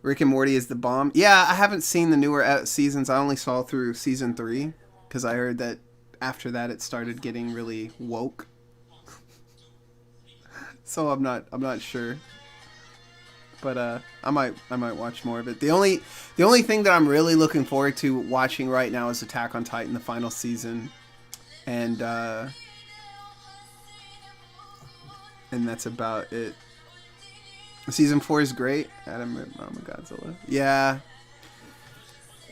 Rick and Morty is the bomb. Yeah, I haven't seen the newer seasons. I only saw through season 3 because I heard that after that it started getting really woke. So I'm not sure. But I might watch more of it. The only thing that I'm really looking forward to watching right now is Attack on Titan, the final season, and that's about it. Season 4 is great. Adam Mama Godzilla. Yeah.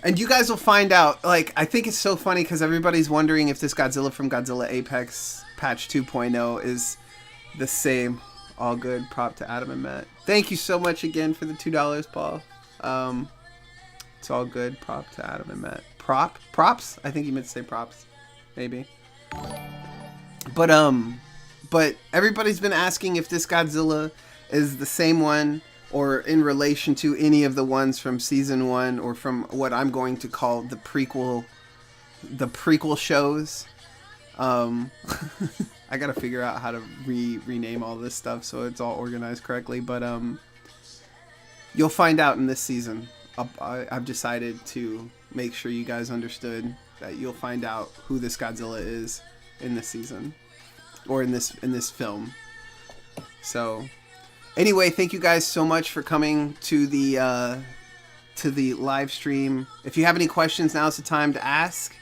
And you guys will find out. Like, I think it's so funny because everybody's wondering if this Godzilla from Godzilla Apex Patch 2.0 is the same. All good. Prop to Adam and Matt. Thank you so much again for the $2, Paul. It's all good. Prop to Adam and Matt. Props? I think you meant to say props. Maybe. But everybody's been asking if this Godzilla is the same one or in relation to any of the ones from season 1 or from what I'm going to call the prequel shows. I gotta figure out how to rename all this stuff so it's all organized correctly, but you'll find out in this season. I've decided to make sure you guys understood that you'll find out who this Godzilla is in this season or in this film. So anyway, thank you guys so much for coming to the live stream. If you have any questions, now's the time to ask,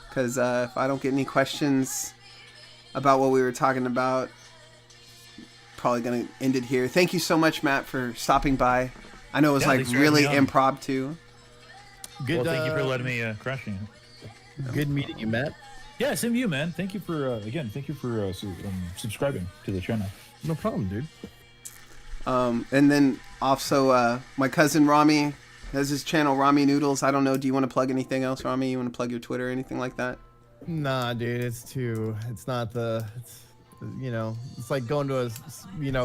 because if I don't get any questions about what we were talking about, probably gonna end it here. Thank you so much, Matt, for stopping by. I know it was really impromptu. Good. Well, thank you for letting me crash you. Good meeting you, Matt. Yeah, same to you, man. Thank you for subscribing to the channel. No problem, dude. And then also my cousin Rami has his channel, Rami Noodles. I don't know. Do you want to plug anything else, Rami? You want to plug your Twitter or anything like that? Nah, dude. It's like going to a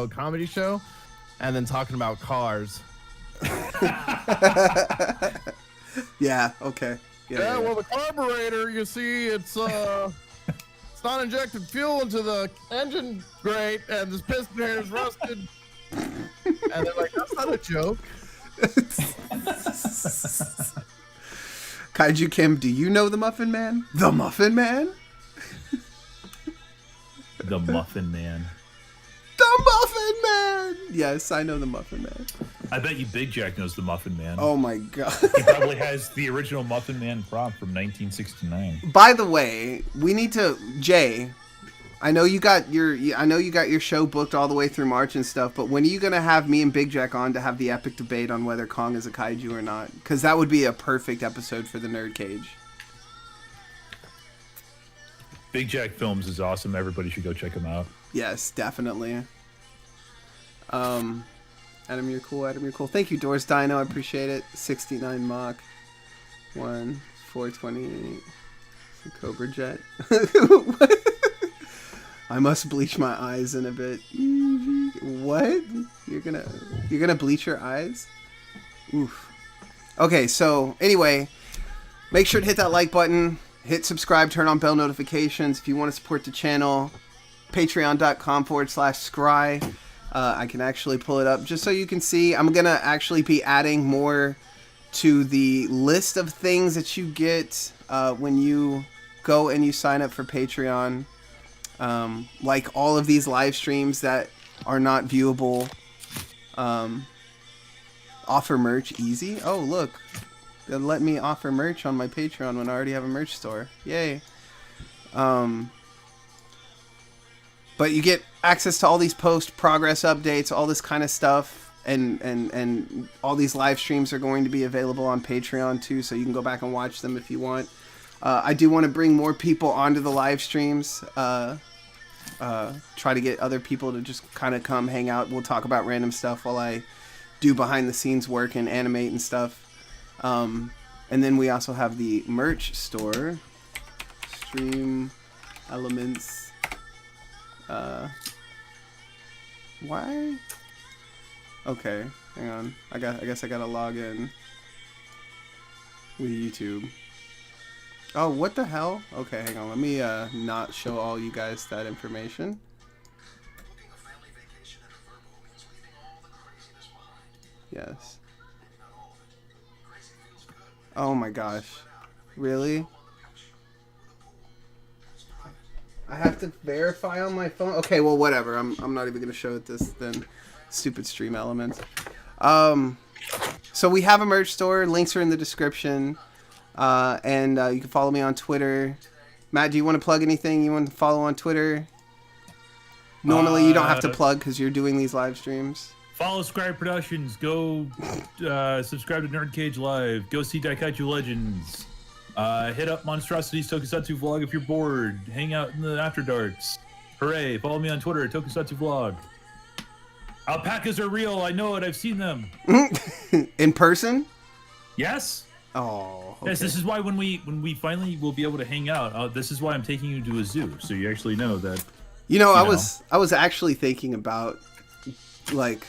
comedy show and then talking about cars. Yeah. Okay. Yeah. Well, the carburetor, you see, it's not injected fuel into the engine grate, and this piston head is rusted. And they're like, that's not a joke. Kaiju Kim, do you know the Muffin Man? The Muffin Man? The Muffin Man. The Muffin Man! Yes, I know the Muffin Man. I bet you Big Jack knows the Muffin Man. Oh my god. He probably has the original Muffin Man prop from 1969. By the way, we need to, Jay, I know you got your show booked all the way through March and stuff, but when are you going to have me and Big Jack on to have the epic debate on whether Kong is a kaiju or not? Because that would be a perfect episode for the Nerd Cage. Big Jack Films is awesome. Everybody should go check him out. Yes, definitely. Adam, you're cool. Thank you, Doris Dino. I appreciate it. 69 Mach. 1, 428. Cobra Jet. I must bleach my eyes in a bit. What? You're gonna bleach your eyes? Oof. Okay, so anyway, make sure to hit that like button, hit subscribe, turn on bell notifications. If you want to support the channel, patreon.com/Scrye. I can actually pull it up just so you can see. I'm gonna actually be adding more to the list of things that you get when you go and you sign up for Patreon. Like all of these live streams that are not viewable. Offer merch easy. Oh, look. They'll let me offer merch on my Patreon when I already have a merch store. Yay. But you get access to all these post progress updates, all this kind of stuff, and all these live streams are going to be available on Patreon too, so you can go back and watch them if you want. I do want to bring more people onto the live streams. Try to get other people to just kind of come hang out. We'll talk about random stuff while I do behind the scenes work and animate and stuff. And then we also have the merch store. Stream elements. Why? Okay, hang on. I guess I gotta log in with YouTube. Oh, what the hell? Okay, hang on. Let me not show all you guys that information. Yes. Oh my gosh. Really? I have to verify on my phone? Okay, well, whatever. I'm not even going to show it this then. Stupid stream elements. So we have a merch store. Links are in the description. And you can follow me on Twitter. Matt, do you want to plug anything you want to follow on Twitter? Normally, you don't have to plug because you're doing these live streams. Follow Scrye Productions. Go subscribe to Nerd Cage Live. Go see Daikaiju Legends. Hit up Monstrosity's Tokusatsu Vlog if you're bored. Hang out in the After Darks. Hooray. Follow me on Twitter at Tokusatsu Vlog. Alpacas are real. I know it. I've seen them. In person? Yes. Oh. Okay. Yes, this is why when we finally will be able to hang out, this is why I'm taking you to a zoo, so you actually know that. I was actually thinking about, like,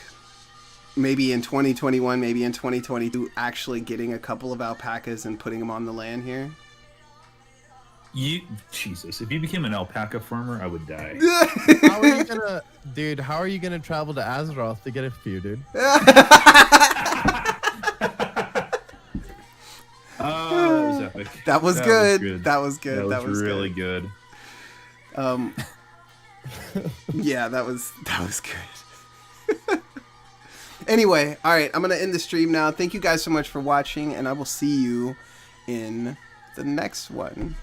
maybe in 2021, maybe in 2022, actually getting a couple of alpacas and putting them on the land here. Jesus, if you became an alpaca farmer, I would die. How are you gonna, dude? How are you gonna travel to Azeroth to get a few, dude? That was epic. That was good. That was good. That was really good. Yeah, that was good. Anyway, all right, I'm gonna end the stream now. Thank you guys so much for watching, and I will see you in the next one.